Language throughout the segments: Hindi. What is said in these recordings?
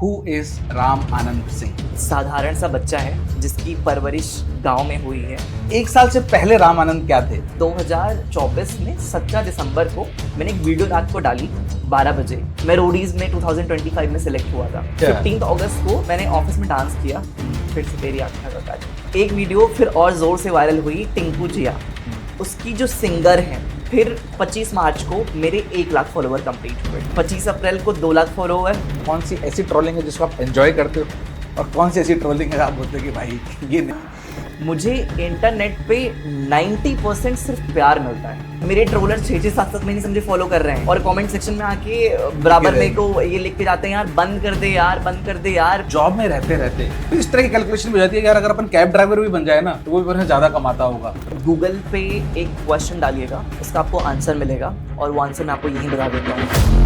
Who is Ram Anand Singh? साधारण सा बच्चा है जिसकी परवरिश गांव में हुई है। 1 साल से पहले राम आनंद क्या थे? 2024 में 17 दिसंबर को मैंने एक वीडियो रात को डाली 12 बजे। मैं रोडीज में 2025 में सिलेक्ट हुआ था। 15 अगस्त को मैंने ऑफिस में डांस किया, फिर से तेरी आँखों का काजल। एक वीडियो फिर और जोर से वायरल हुई, टिंकू जिया, उसकी जो सिंगर है। फिर 25 मार्च को मेरे 1 लाख फॉलोवर कंप्लीट हुए। 25 अप्रैल को 2 लाख फॉलोवर। कौन सी ऐसी ट्रोलिंग है जिसको आप एंजॉय करते हो और कौन सी ऐसी ट्रोलिंग है आप बोलते हो कि भाई ये नहीं? मुझे इंटरनेट पे 90% सिर्फ प्यार मिलता है। मेरे ट्रोलर 6-6, 7-7 महीने से मुझे फॉलो कर रहे हैं और कमेंट सेक्शन में आके बराबर मेरे को ये लिख के जाते हैं, यार बंद कर दे यार, बंद कर दे यार। जॉब में रहते रहते तो इस तरह की कैलकुलेशन हो जाती है कि यार अगर अपन कैब ड्राइवर भी बन जाए ना तो वो भी ज़्यादा कमाता होगा। गूगल पे एक क्वेश्चन डालिएगा, उसका आपको आंसर मिलेगा और वो आंसर मैं आपको यहीं बता देता हूँ।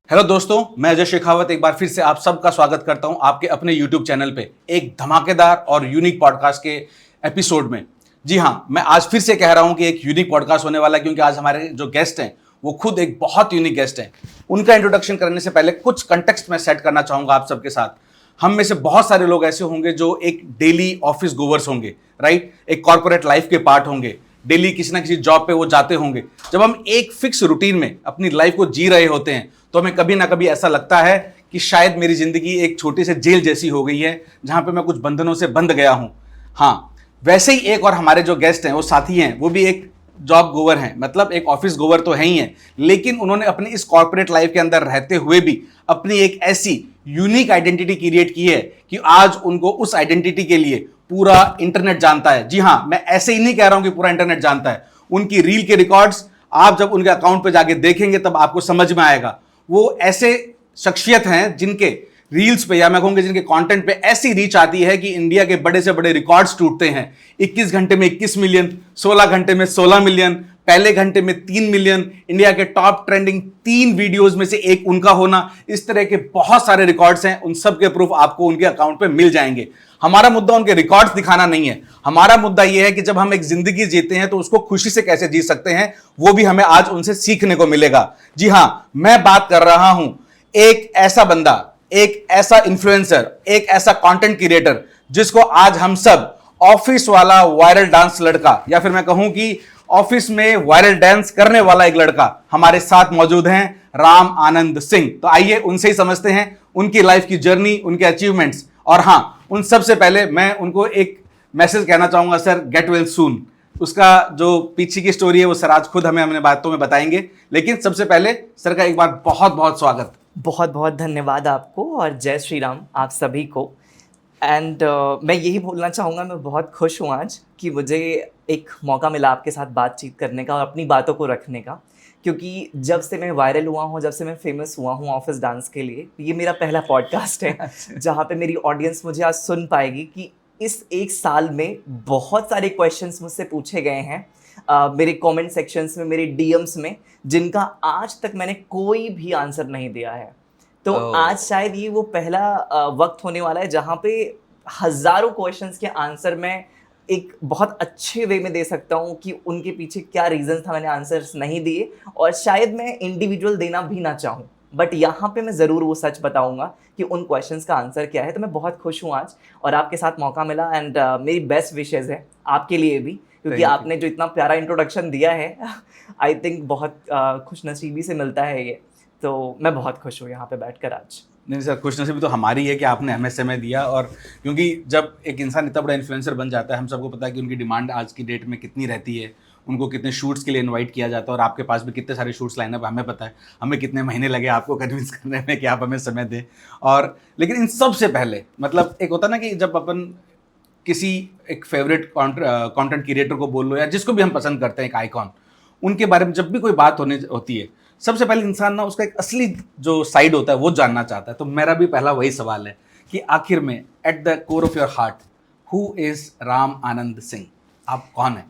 हेलो दोस्तों, मैं अजय शेखावत एक बार फिर से आप सबका स्वागत करता हूं आपके अपने YouTube चैनल पे एक धमाकेदार और यूनिक पॉडकास्ट के एपिसोड में। जी हां, मैं आज फिर से कह रहा हूं कि एक यूनिक पॉडकास्ट होने वाला है क्योंकि आज हमारे जो गेस्ट हैं वो खुद एक बहुत यूनिक गेस्ट हैं। उनका इंट्रोडक्शन करने से पहले कुछ कंटेक्स्ट मैं सेट करना चाहूंगा आप सबके साथ। हम में से बहुत सारे लोग ऐसे होंगे जो एक डेली ऑफिस गोवर्स होंगे, राइट? एक कॉर्पोरेट लाइफ के पार्ट होंगे, डेली किसी ना किसी जॉब पे वो जाते होंगे। जब हम एक फिक्स रूटीन में अपनी लाइफ को जी रहे होते हैं तो हमें कभी ना कभी ऐसा लगता है कि शायद मेरी जिंदगी एक छोटी से जेल जैसी हो गई है जहां पे मैं कुछ बंधनों से बंध गया हूं। हाँ, वैसे ही एक और हमारे जो गेस्ट हैं, वो साथी हैं, वो भी एक जॉब गोवर हैं, मतलब एक ऑफिस गोवर तो है ही हैं, लेकिन उन्होंने अपनी इस कॉर्पोरेट लाइफ के अंदर रहते हुए भी अपनी एक ऐसी यूनिक आइडेंटिटी क्रिएट की है कि आज उनको उस आइडेंटिटी के लिए पूरा इंटरनेट जानता है। जी हाँ, मैं ऐसे ही नहीं कह रहा हूं कि पूरा इंटरनेट जानता है। उनकी रील के रिकॉर्ड्स आप जब उनके अकाउंट पे जाके देखेंगे तब आपको समझ में आएगा। वो ऐसे शख्सियत हैं जिनके रील्स पे या मैं कहूंगा जिनके कंटेंट पे ऐसी रीच आती है कि इंडिया के बड़े से बड़े रिकॉर्ड्स टूटते हैं। 21 घंटे में 21 मिलियन, 16 घंटे में 16 मिलियन, पहले घंटे में 3 मिलियन, इंडिया के टॉप ट्रेंडिंग 3 वीडियोस में से एक उनका होना, इस तरह के बहुत सारे रिकॉर्ड्स हैं। उन सब के प्रूफ आपको उनके अकाउंट पे मिल जाएंगे। हमारा मुद्दा उनके रिकॉर्ड्स दिखाना नहीं है, हमारा मुद्दा यह है कि जब हम एक जिंदगी जीते हैं तो उसको खुशी से कैसे जी सकते हैं, वो भी हमें आज उनसे सीखने को मिलेगा। जी हां, मैं बात कर रहा हूं एक ऐसा बंदा, एक ऐसा इन्फ्लुएंसर, एक ऐसा कंटेंट क्रिएटर जिसको आज हम सब ऑफिस वाला वायरल डांस लड़का, या फिर मैं कहूं कि ऑफिस में वायरल डांस करने वाला एक लड़का हमारे साथ मौजूद हैं, राम आनंद सिंह। तो आइए उनसे ही समझते हैं उनकी लाइफ की जर्नी, उनके अचीवमेंट्स। और हां, उन सबसे पहले मैं उनको एक मैसेज कहना चाहूंगा, सर गेट वेल सून। उसका जो पीछे की स्टोरी है वो सर आज खुद हमें अपने बातों में बताएंगे, लेकिन सबसे पहले सर का एक बार बहुत बहुत स्वागत। बहुत बहुत धन्यवाद आपको और जय श्री राम आप सभी को। एंड मैं यही बोलना चाहूँगा, मैं बहुत खुश हूँ आज कि मुझे एक मौका मिला आपके साथ बातचीत करने का और अपनी बातों को रखने का, क्योंकि जब से मैं वायरल हुआ हूँ, जब से मैं फेमस हुआ हूँ ऑफिस डांस के लिए, ये मेरा पहला पॉडकास्ट है जहाँ पे मेरी ऑडियंस मुझे आज सुन पाएगी कि इस 1 साल में बहुत सारे क्वेश्चंस मुझसे पूछे गए हैं मेरे कमेंट सेक्शंस में, मेरे डीएम्स में, जिनका आज तक मैंने कोई भी आंसर नहीं दिया है। तो आज शायद ये वो पहला वक्त होने वाला है जहाँ पे हज़ारों क्वेश्चंस के आंसर मैं एक बहुत अच्छे वे में दे सकता हूँ कि उनके पीछे क्या रीज़न था मैंने आंसर्स नहीं दिए, और शायद मैं इंडिविजुअल देना भी ना चाहूँ, बट यहाँ पे मैं ज़रूर वो सच बताऊँगा कि उन क्वेश्चंस का आंसर क्या है। तो मैं बहुत खुश हूँ आज और आपके साथ मौका मिला, एंड मेरी बेस्ट विशेज़ है आपके लिए भी, क्योंकि आपने जो इतना प्यारा इंट्रोडक्शन दिया है आई थिंक बहुत खुशनसीबी से मिलता है ये। तो मैं बहुत खुश हूँ यहाँ पे बैठकर आज। नहीं सर, खुशनसीबी तो हमारी है कि आपने हमें समय दिया। और क्योंकि जब एक इंसान इतना बड़ा इन्फ्लुएंसर बन जाता है, हम सबको पता है कि उनकी डिमांड आज की डेट में कितनी रहती है, उनको कितने शूट्स के लिए इनवाइट किया जाता है, और आपके पास भी कितने सारे शूट्स लाइनअप हमें पता है। हमें कितने महीने लगे आपको कन्विंस करने में कि आप हमें समय दें। और लेकिन इन सब से पहले मतलब एक होता ना कि जब अपन किसी एक फेवरेट कंटेंट क्रिएटर को बोल लो या जिसको भी हम पसंद करते हैं, एक आइकॉन, उनके बारे में जब भी कोई बात होती है, सबसे पहले इंसान ना उसका एक असली जो साइड होता है वो जानना चाहता है। तो मेरा भी पहला वही सवाल है कि आखिर में at the core of your heart who is Ram Anand Singh? आप कौन है?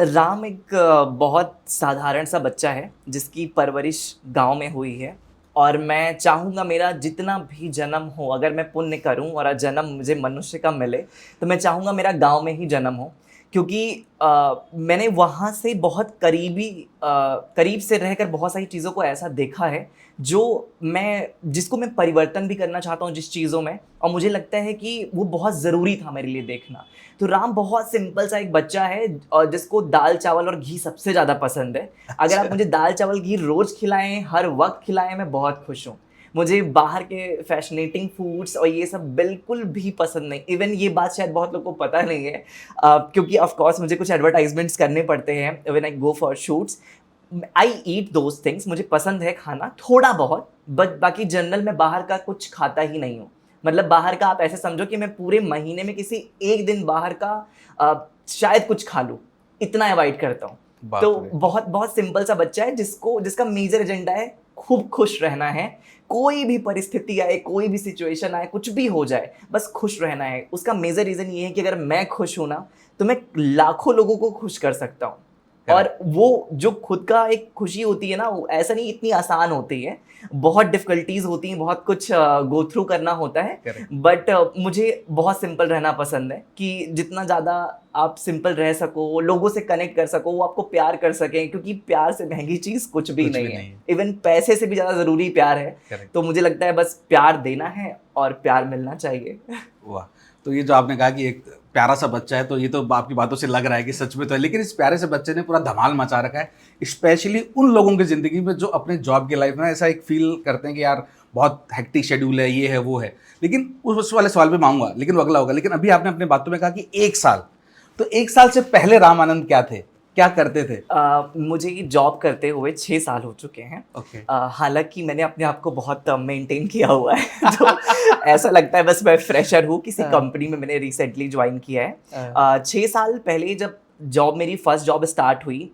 राम एक बहुत साधारण सा बच्चा है जिसकी परवरिश गांव में हुई है, और मैं चाहूँगा मेरा जितना भी जन्म हो, अगर मैं पुण्य करूँ और जन्म मुझे मनुष्य का मिले, तो मैं चाहूँगा मेरा गांव में ही जन्म हो, क्योंकि मैंने वहाँ से बहुत करीब से रहकर बहुत सारी चीज़ों को ऐसा देखा है जिसको मैं परिवर्तन भी करना चाहता हूँ जिस चीज़ों में, और मुझे लगता है कि वो बहुत ज़रूरी था मेरे लिए देखना। तो राम बहुत सिंपल सा एक बच्चा है और जिसको दाल चावल और घी सबसे ज़्यादा पसंद है। अगर आप मुझे दाल चावल घी रोज़ खिलाएं, हर वक्त खिलाएं, मैं बहुत खुश हूँ। मुझे बाहर के फैशनेटिंग फूड्स और ये सब बिल्कुल भी पसंद नहीं। इवन ये बात शायद बहुत लोगों को पता नहीं है, क्योंकि ऑफ कोर्स मुझे कुछ एडवर्टाइजमेंट्स करने पड़ते हैं when I go for shoots. I eat those things, मुझे पसंद है खाना थोड़ा बहुत, बट बाकी जनरल में बाहर का कुछ खाता ही नहीं हूँ। मतलब बाहर का आप ऐसे समझो कि मैं पूरे महीने में किसी एक दिन बाहर का शायद कुछ खा लूँ, इतना अवॉइड करता हूँ। तो बहुत बहुत सिंपल सा बच्चा है जिसका मेजर एजेंडा है खूब खुश रहना है। कोई भी परिस्थिति आए, कोई भी सिचुएशन आए, कुछ भी हो जाए, बस खुश रहना है। उसका मेजर रीज़न ये है कि अगर मैं खुश हूं ना तो मैं लाखों लोगों को खुश कर सकता हूँ। और वो जो खुद का एक खुशी होती है ना, वो ऐसा नहीं इतनी आसान होती है, बहुत डिफ़िकल्टीज होती हैं, बहुत कुछ गो थ्रू करना होता है। बट मुझे बहुत सिंपल रहना पसंद है कि जितना ज़्यादा आप सिंपल रह सको, लोगों से कनेक्ट कर सको, वो आपको प्यार कर सकें, क्योंकि प्यार से महंगी चीज़ कुछ भी नहीं है। इवन पैसे से भी ज़्यादा ज़रूरी प्यार है। तो मुझे लगता है बस प्यार देना है और प्यार मिलना चाहिए। वाह, तो ये जो आपने कहा कि एक प्यारा सा बच्चा है, तो ये तो आपकी बातों से लग रहा है कि सच में तो है, लेकिन इस प्यारे से बच्चे ने पूरा धमाल मचा रखा है, स्पेशली उन लोगों की ज़िंदगी में जो अपने जॉब की लाइफ में ऐसा एक फील करते हैं कि यार बहुत हेक्टिक शेड्यूल है, ये है वो है। लेकिन उस वाले सवाल पे मैं आऊँगा, लेकिन वो अगला होगा। लेकिन अभी आपने अपनी बातों में कहा कि 1 साल, तो 1 साल से पहले राम आनंद क्या थे, क्या करते थे? मुझे जॉब करते हुए 6 साल हो चुके हैं। हालांकि मैंने अपने आप को बहुत मेंटेन किया हुआ है तो ऐसा लगता है बस मैं फ्रेशर हूँ, किसी कंपनी में मैंने रिसेंटली ज्वाइन किया है। 6 साल पहले जब मेरी फर्स्ट जॉब स्टार्ट हुई,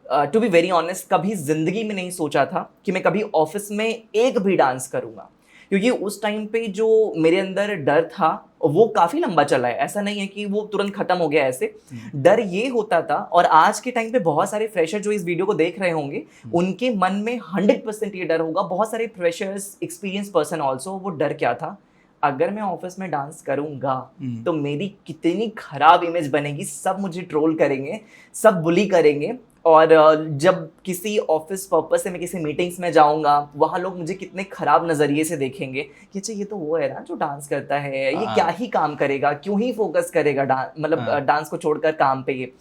टू बी वेरी ऑनेस्ट, कभी जिंदगी में नहीं सोचा था कि मैं कभी ऑफिस में एक भी डांस करूँगा, क्योंकि उस टाइम पे जो मेरे अंदर डर था वो काफ़ी लंबा चला है। ऐसा नहीं है कि वो तुरंत खत्म हो गया। ऐसे डर ये होता था, और आज के टाइम पे बहुत सारे फ्रेशर जो इस वीडियो को देख रहे होंगे उनके मन में 100% ये डर होगा, बहुत सारे फ्रेशर्स, एक्सपीरियंस पर्सन ऑल्सो। वो डर क्या था, अगर मैं ऑफिस में डांस करूंगा तो मेरी कितनी खराब इमेज बनेगी, सब मुझे ट्रोल करेंगे, सब बुली करेंगे, और जब किसी ऑफिस पर्पस से मैं किसी मीटिंग्स में जाऊंगा, वहाँ लोग मुझे कितने खराब नज़रिए से देखेंगे कि अच्छा ये तो वो है ना जो डांस करता है, ये क्या ही काम करेगा, क्यों ही फोकस करेगा डांस को छोड़कर काम पे।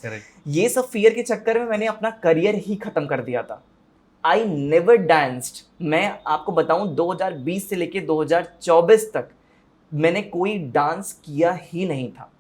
ये सब फियर के चक्कर में मैंने अपना करियर ही खत्म कर दिया था। I never danced. मैं आपको बताऊं 2020 से लेके 2024 तक मैंने कोई डांस किया ही नहीं था।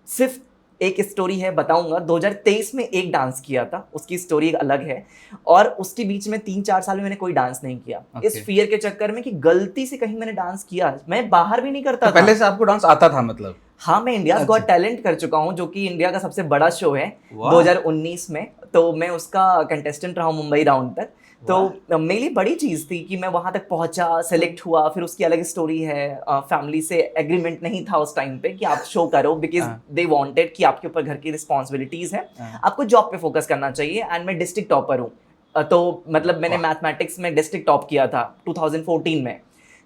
सिर्फ एक स्टोरी है, बताऊंगा, 2023 में एक डांस किया था, उसकी स्टोरी अलग है, और उसके बीच में 3-4 साल में मैंने कोई डांस नहीं किया। इस फियर के चक्कर में कि गलती से कहीं मैंने डांस किया, मैं बाहर भी नहीं करता था। पहले से आपको डांस आता था मतलब? हाँ, मैं इंडियाज़ गॉट टैलेंट कर चुका हूँ, जो कि इंडिया का सबसे बड़ा शो है 2019 में। तो मैं उसका कंटेस्टेंट रहा हूँ मुंबई राउंड तक। तो मेरे लिए बड़ी चीज़ थी कि मैं वहाँ तक पहुँचा, सेलेक्ट हुआ। फिर उसकी अलग स्टोरी है, फैमिली से एग्रीमेंट नहीं था उस टाइम पे कि आप शो करो, बिकॉज दे वांटेड कि आपके ऊपर घर की रिस्पॉन्सिबिलिटीज़ है, आपको जॉब पे फोकस करना चाहिए। एंड मैं डिस्ट्रिक्ट टॉपर हूँ, तो मतलब मैंने मैथमेटिक्स में डिस्ट्रिक्ट टॉप किया था 2014 में।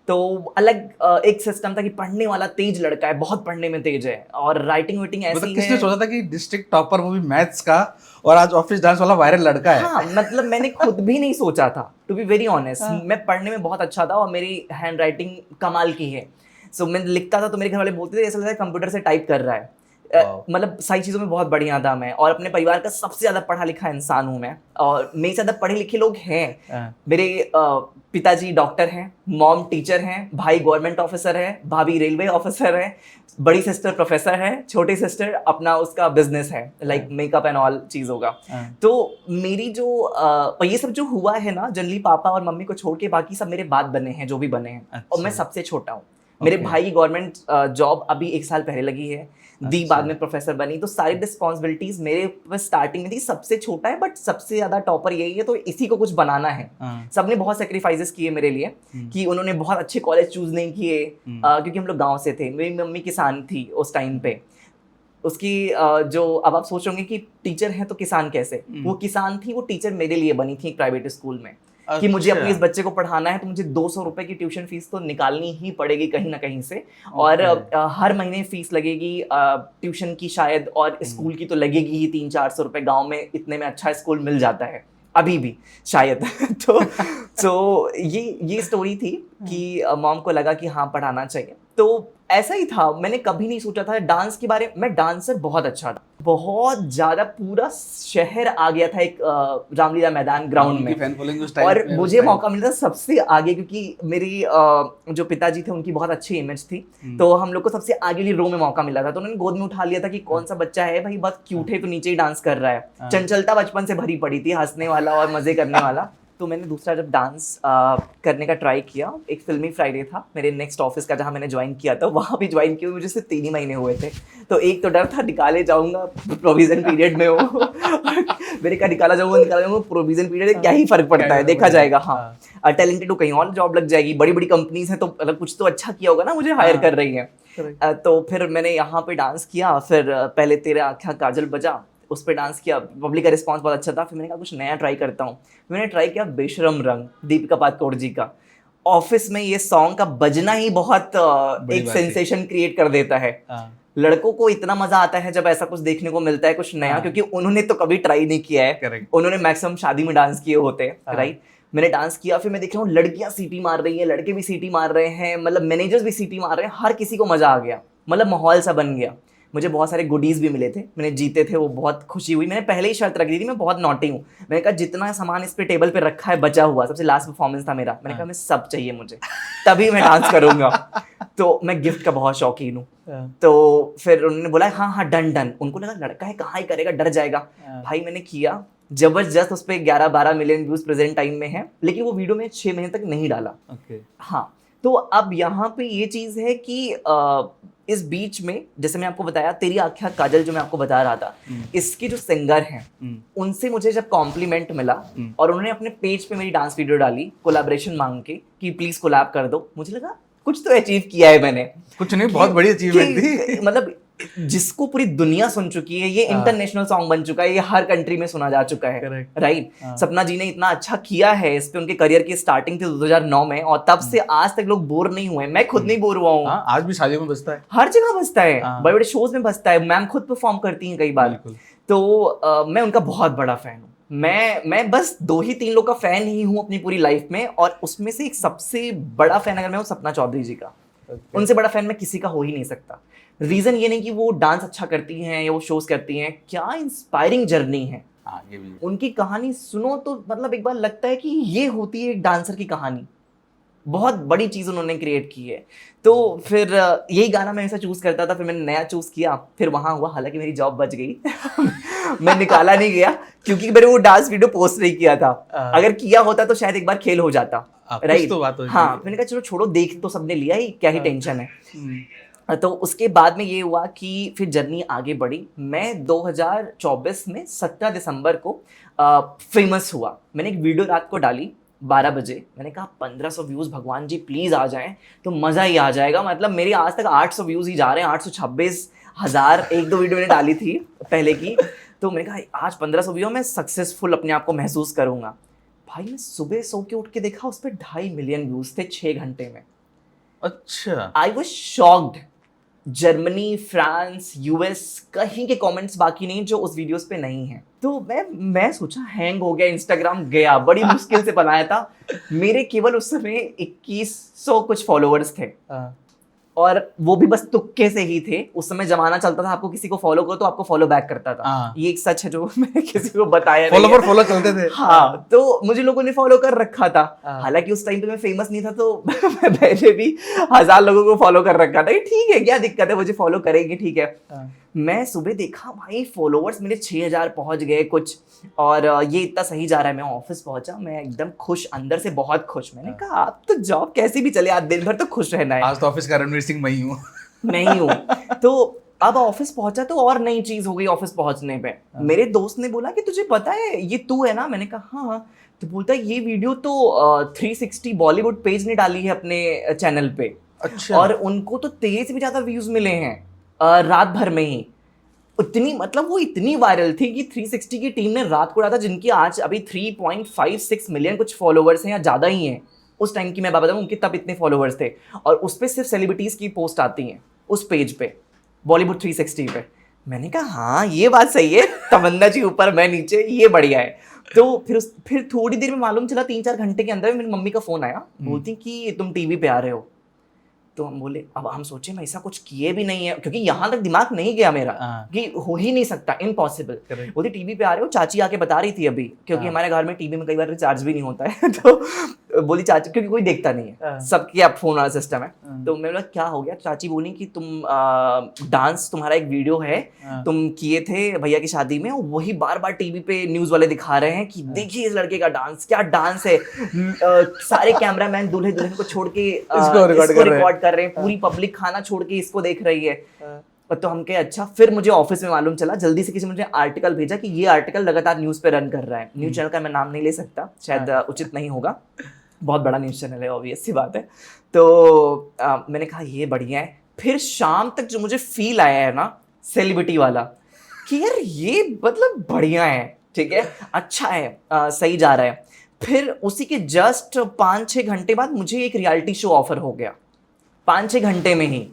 तो अलग एक सिस्टम था कि पढ़ने वाला तेज लड़का है, बहुत पढ़ने में तेज है, और राइटिंग वाइटिंग ऐसी है। किसने सोचा था कि डिस्ट्रिक्ट टॉपर, वो भी मैथ्स का, और आज ऑफिस डांस वाला वायरल लड़का है? हाँ, मतलब मैंने खुद भी नहीं सोचा था, टू बी वेरी ऑनेस्ट। मैं पढ़ने में बहुत अच्छा था और मेरी हैंड राइटिंग कमाल की है। सो मैं लिखता था तो मेरे घर वाले बोलते थे ऐसा लगता है कंप्यूटर से टाइप कर रहा है। मतलब सारी चीज़ों में बहुत बढ़िया था मैं, और अपने परिवार का सबसे ज़्यादा पढ़ा लिखा इंसान हूँ मैं, और मेरे से ज़्यादा पढ़े लिखे लोग हैं। मेरे पिताजी डॉक्टर हैं, मॉम टीचर हैं, भाई गवर्नमेंट ऑफिसर है, भाभी रेलवे ऑफिसर है, बड़ी सिस्टर प्रोफेसर है, छोटी सिस्टर अपना उसका बिजनेस है, लाइक मेकअप एंड ऑल चीज़ों का। तो मेरी जो ये सब जो हुआ है ना, जनरली पापा और मम्मी को छोड़ के बाकी सब मेरे बाद बने हैं जो भी बने हैं। और मैं सबसे छोटा हूँ। मेरे भाई की गवर्नमेंट जॉब अभी 1 साल पहले लगी है, दी बाद में प्रोफेसर बनी। तो सारी रिस्पॉन्सिबिलिटीज मेरे ऊपर स्टार्टिंग में थी। सबसे छोटा है बट सबसे ज्यादा टॉपर यही है, तो इसी को कुछ बनाना है। सबने बहुत सेक्रीफाइसेस किए मेरे लिए, कि उन्होंने बहुत अच्छे कॉलेज चूज नहीं किए, क्योंकि हम लोग गाँव से थे। मेरी मम्मी किसान थी उस टाइम पे। उसकी जो अब आप सोचोगे कि टीचर है तो किसान कैसे, वो किसान थी, वो टीचर मेरे लिए बनी थी एक प्राइवेट स्कूल में। कि मुझे अच्छा। अपने इस बच्चे को पढ़ाना है तो मुझे 200 रुपए की ट्यूशन फीस तो निकालनी ही पड़ेगी कहीं ना कहीं से, और हर महीने फीस लगेगी ट्यूशन की शायद, और स्कूल की तो लगेगी ही 300-400 रुपए। गाँव में इतने में अच्छा स्कूल मिल जाता है अभी भी शायद। तो ये स्टोरी थी कि मॉम को लगा कि हाँ पढ़ाना चाहिए, तो ऐसा ही था। मैंने कभी नहीं सोचा था डांस के बारे में। मैं डांसर बहुत अच्छा था, बहुत ज्यादा। पूरा शहर आ गया था एक रामलीला मैदान ग्राउंड में, फैन फॉलोइंग उस और टाइम मुझे मौका मिला था सबसे आगे, क्योंकि मेरी जो पिताजी थे उनकी बहुत अच्छी इमेज थी, तो हम लोग को सबसे आगे वाली रो में मौका मिला था। तो उन्होंने गोद में उठा लिया था कि कौन सा बच्चा है भाई, बहुत क्यूट है तो नीचे ही डांस कर रहा है। चंचलता बचपन से भरी पड़ी थी, हंसने वाला और मजे करने वाला। तो मैंने दूसरा जब डांस करने का ट्राई किया, एक फिल्मी फ्राइडे था मेरे नेक्स्ट ऑफिस का जहाँ मैंने ज्वाइन किया था, वहाँ भी ज्वाइन किया मुझे सिर्फ 3 ही महीने हुए थे। तो एक तो डर था निकाले जाऊंगा, प्रोविजन पीरियड में हो। मेरे का निकाला जाऊंगा, प्रोविजन पीरियड क्या ही फर्क पड़ता है, देखा जाएगा। हाँ, टैलेंटेड हो कहीं और जॉब लग जाएगी, बड़ी बड़ी कंपनीज हैं तो मतलब कुछ तो अच्छा किया होगा ना, मुझे हायर कर रही है। तो फिर मैंने यहाँ पे डांस किया, फिर पहले तेरे आँखें काजल बजा, उस पर डांस किया, पब्लिक का रिस्पांस बहुत अच्छा था। फिर मैंने कहा कुछ नया ट्राई करता हूँ। मैंने ट्राई किया बेशरम रंग, दीपिका पादुकोण जी का। ऑफिस में ये सॉन्ग का बजना ही बहुत एक सेंसेशन क्रिएट कर देता है। लड़कों को इतना मजा आता है जब ऐसा कुछ देखने को मिलता है कुछ नया, क्योंकि उन्होंने तो कभी ट्राई नहीं किया है। उन्होंने मैक्सिमम शादी में डांस किए होते हैं, राइट। मैंने डांस किया, फिर मैं देख रहा हूँ लड़कियां सीटी मार रही हैं, लड़के भी सीटी मार रहे हैं, मतलब मैनेजर्स भी सीटी मार रहे हैं, हर किसी को मजा आ गया, मतलब माहौल सा बन गया। मुझे बहुत सारे गुडीज भी मिले थे, मैंने जीते थे, वो बहुत खुशी हुई। मैंने पहले ही शर्त रख दी थी, मैं बहुत नॉटी हूँ। मैंने कहा जितना सामान इस पे टेबल पे रखा है बचा हुआ, सबसे लास्ट परफॉर्मेंस था मेरा, मैंने कहा मैं सब चाहिए मुझे, तभी मैं डांस करूंगा। तो मैं गिफ्ट का बहुत शौकीन हूँ। तो फिर उन्होंने बोला हाँ हाँ डन डन। उनको लगा लड़का है कहाँ ही करेगा, डर जाएगा। भाई मैंने किया, जबरदस्त। उस पर 11-12 मिलियन व्यूज प्रेजेंट टाइम में है, लेकिन वो वीडियो में 6 महीने तक नहीं डाला। हाँ, तो अब यहाँ पे ये चीज है कि इस बीच में जैसे मैं आपको बताया तेरी आँखें काजल जो मैं आपको बता रहा था, इसके जो सिंगर हैं उनसे मुझे जब कॉम्प्लीमेंट मिला और उन्होंने अपने पेज पे मेरी डांस वीडियो डाली कोलैबोरेशन मांग के कि प्लीज कोलैब कर दो, मुझे लगा कुछ तो अचीव किया है मैंने। कुछ नहीं, बहुत बड़ी अचीवमेंट थी। मतलब जिसको पूरी दुनिया सुन चुकी है, ये इंटरनेशनल सॉन्ग बन चुका है, ये हर कंट्री में सुना जा चुका है, राइट। सपना जी ने इतना अच्छा किया है इस पे, उनके करियर की स्टार्टिंग थी 2009 में, और तब से आज तक लोग बोर नहीं हुए। मैं खुद नहीं बोर हुआ हूँ। आज भी शादियों में बजता है, हर जगह बजता है, बड़े बड़े शोज में बजता है, मैम खुद परफॉर्म करती हैं कई बार। तो मैं उनका बहुत बड़ा फैन हूँ। मैं बस 2 ही 3 लोग का फैन ही हूँ अपनी पूरी लाइफ में, और उसमें से एक सबसे बड़ा फैन अगर मैं हूँ सपना चौधरी जी का। उनसे बड़ा फैन मैं किसी का हो ही नहीं सकता। रीजन ये नहीं कि वो डांस अच्छा करती हैं या वो शोज करती हैं, क्या इंस्पायरिंग जर्नी है। ये भी उनकी कहानी सुनो तो मतलब एक बार लगता है कि ये होती है एक डांसर की कहानी। बहुत बड़ी चीज उन्होंने क्रिएट की है। तो फिर यही गाना मैं ऐसा चूज करता था, फिर मैंने नया चूज किया, फिर वहां हुआ, हालांकि मेरी जॉब बच गई। मैं निकाला नहीं गया क्योंकि मैंने वो डांस वीडियो पोस्ट नहीं किया था। अगर किया होता तो शायद एक बार खेल हो जाता, राइट। हाँ, मैंने कहा चलो छोड़ो, देख तो सबने लिया ही, क्या ही टेंशन है। तो उसके बाद में ये हुआ कि फिर जर्नी आगे बढ़ी। मैं 2024 में 17 दिसंबर को फेमस हुआ। मैंने एक वीडियो रात को डाली 12 बजे, मैंने कहा 1500 व्यूज भगवान जी प्लीज आ जाएं तो मजा ही आ जाएगा। मतलब मेरे आज तक 800 व्यूज ही जा रहे हैं, 826,000 1-2 वीडियो मैंने डाली थी पहले की। तो मैंने कहा आज 1500 व्यू, मैं सक्सेसफुल अपने आप को महसूस करूंगा। भाई मैं सुबह सो के उठ के देखा, उस पर 2.5 मिलियन व्यूज थे 6 घंटे में। अच्छा, I was shocked. Germany, France, US, कहीं के कमेंट्स बाकी नहीं जो उस वीडियोस पे नहीं है। तो मैं सोचा हैंग हो गया, इंस्टाग्राम गया, बड़ी मुश्किल से बनाया था। मेरे केवल उस समय 2100 कुछ फॉलोअर्स थे, और वो भी बस तुक्के से ही थे। उस समय जमाना चलता था आपको किसी को फॉलो करो तो आपको फॉलो बैक करता था। ये एक सच है जो मैंने किसी को बताया नहीं है। फॉलो चलते थे। हाँ, तो मुझे लोगों ने फॉलो कर रखा था। हालांकि उस टाइम पे मैं फेमस नहीं था, तो मैं पहले भी 1000 लोगों को फॉलो कर रखा था। ठीक है, क्या दिक्कत है, मुझे फॉलो करेंगे, ठीक है। मैं सुबह देखा भाई फॉलोअर्स मेरे 6000 पहुंच गए कुछ, और ये इतना सही जा रहा है। मैं ऑफिस पहुंचा, मैं एकदम खुश, अंदर से बहुत खुश। मैंने कहा आप तो जॉब कैसी भी चले, आज दिन भर तो खुश रहना है। आज तो ऑफिस का रणवीर सिंह मैं ही हूँ। मैं ही हूँ। तो अब ऑफिस पहुंचा तो और नई चीज हो गई। ऑफिस पहुंचने पे मेरे दोस्त ने बोला कि तुझे पता है ये तू है ना? मैंने कहा हाँ। तो बोलता है ये वीडियो तो 360 बॉलीवुड पेज ने डाली है अपने चैनल पे। अच्छा। और उनको तो 23 से भी ज्यादा व्यूज मिले हैं रात भर में ही। इतनी मतलब वो इतनी वायरल थी कि 360 की टीम ने रात को डाला था, जिनकी आज अभी 3.56 मिलियन कुछ फॉलोवर्स हैं या ज़्यादा ही हैं। उस टाइम की मैं बात बताऊँ, उनके तब इतने फॉलोवर्स थे, और उस पर सिर्फ सेलिब्रिटीज़ की पोस्ट आती हैं उस पेज पे, बॉलीवुड 360 पे। मैंने कहा हाँ ये बात सही है, तमन्ना जी ऊपर मैं नीचे, ये बढ़िया है। तो फिर थोड़ी देर में मालूम चला, 3-4 घंटे के अंदर मेरी मम्मी का फ़ोन आया, बोलती कि तुम टीवी पे आ रहे हो। तो हम बोले, अब हम सोचे मैं ऐसा कुछ किए भी नहीं है, क्योंकि यहाँ तक दिमाग नहीं गया मेरा कि हो ही नहीं सकता, इम्पॉसिबल। बोलती टीवी पे आ रहे हो, चाची आके बता रही थी अभी, क्योंकि हमारे घर में टीवी में कई बार रिचार्ज भी नहीं होता है तो बोली चाची, क्योंकि कोई देखता नहीं है, सबके अब फोन वाला सिस्टम है। तो मैंने बोला क्या हो गया? चाची बोली कि तुम डांस, तुम्हारा एक वीडियो है तुम किए थे भैया की शादी में, वही बार बार टीवी पे न्यूज वाले दिखा रहे हैं कि देखिए इस लड़के का डांस, क्या डांस है। सारे कैमरामैन दूल्हे दुल्हन को छोड़ के इसको रिकॉर्ड कर रहे हैं, पूरी पब्लिक खाना छोड़ के इसको देख रही है। तो हम कहे अच्छा। फिर मुझे ऑफिस में मालूम चला, जल्दी से किसी ने मुझे आर्टिकल भेजा कि ये आर्टिकल लगातार न्यूज़ पे रन कर रहा है। न्यूज़ चैनल का मैं नाम नहीं ले सकता, शायद उचित नहीं होगा, बहुत बड़ा न्यूज़ चैनल है, ऑब्वियस सी बात है। तो मैंने कहा ये बढ़िया है। फिर शाम तक जो मुझे फील आया है ना सेलिब्रिटी वाला, कि यार ये मतलब बढ़िया है, ठीक है, अच्छा है, सही जा रहा है। फिर उसी के जस्ट 5-6 घंटे बाद मुझे एक रियलिटी शो ऑफर हो गया। 5-6 घंटे में ही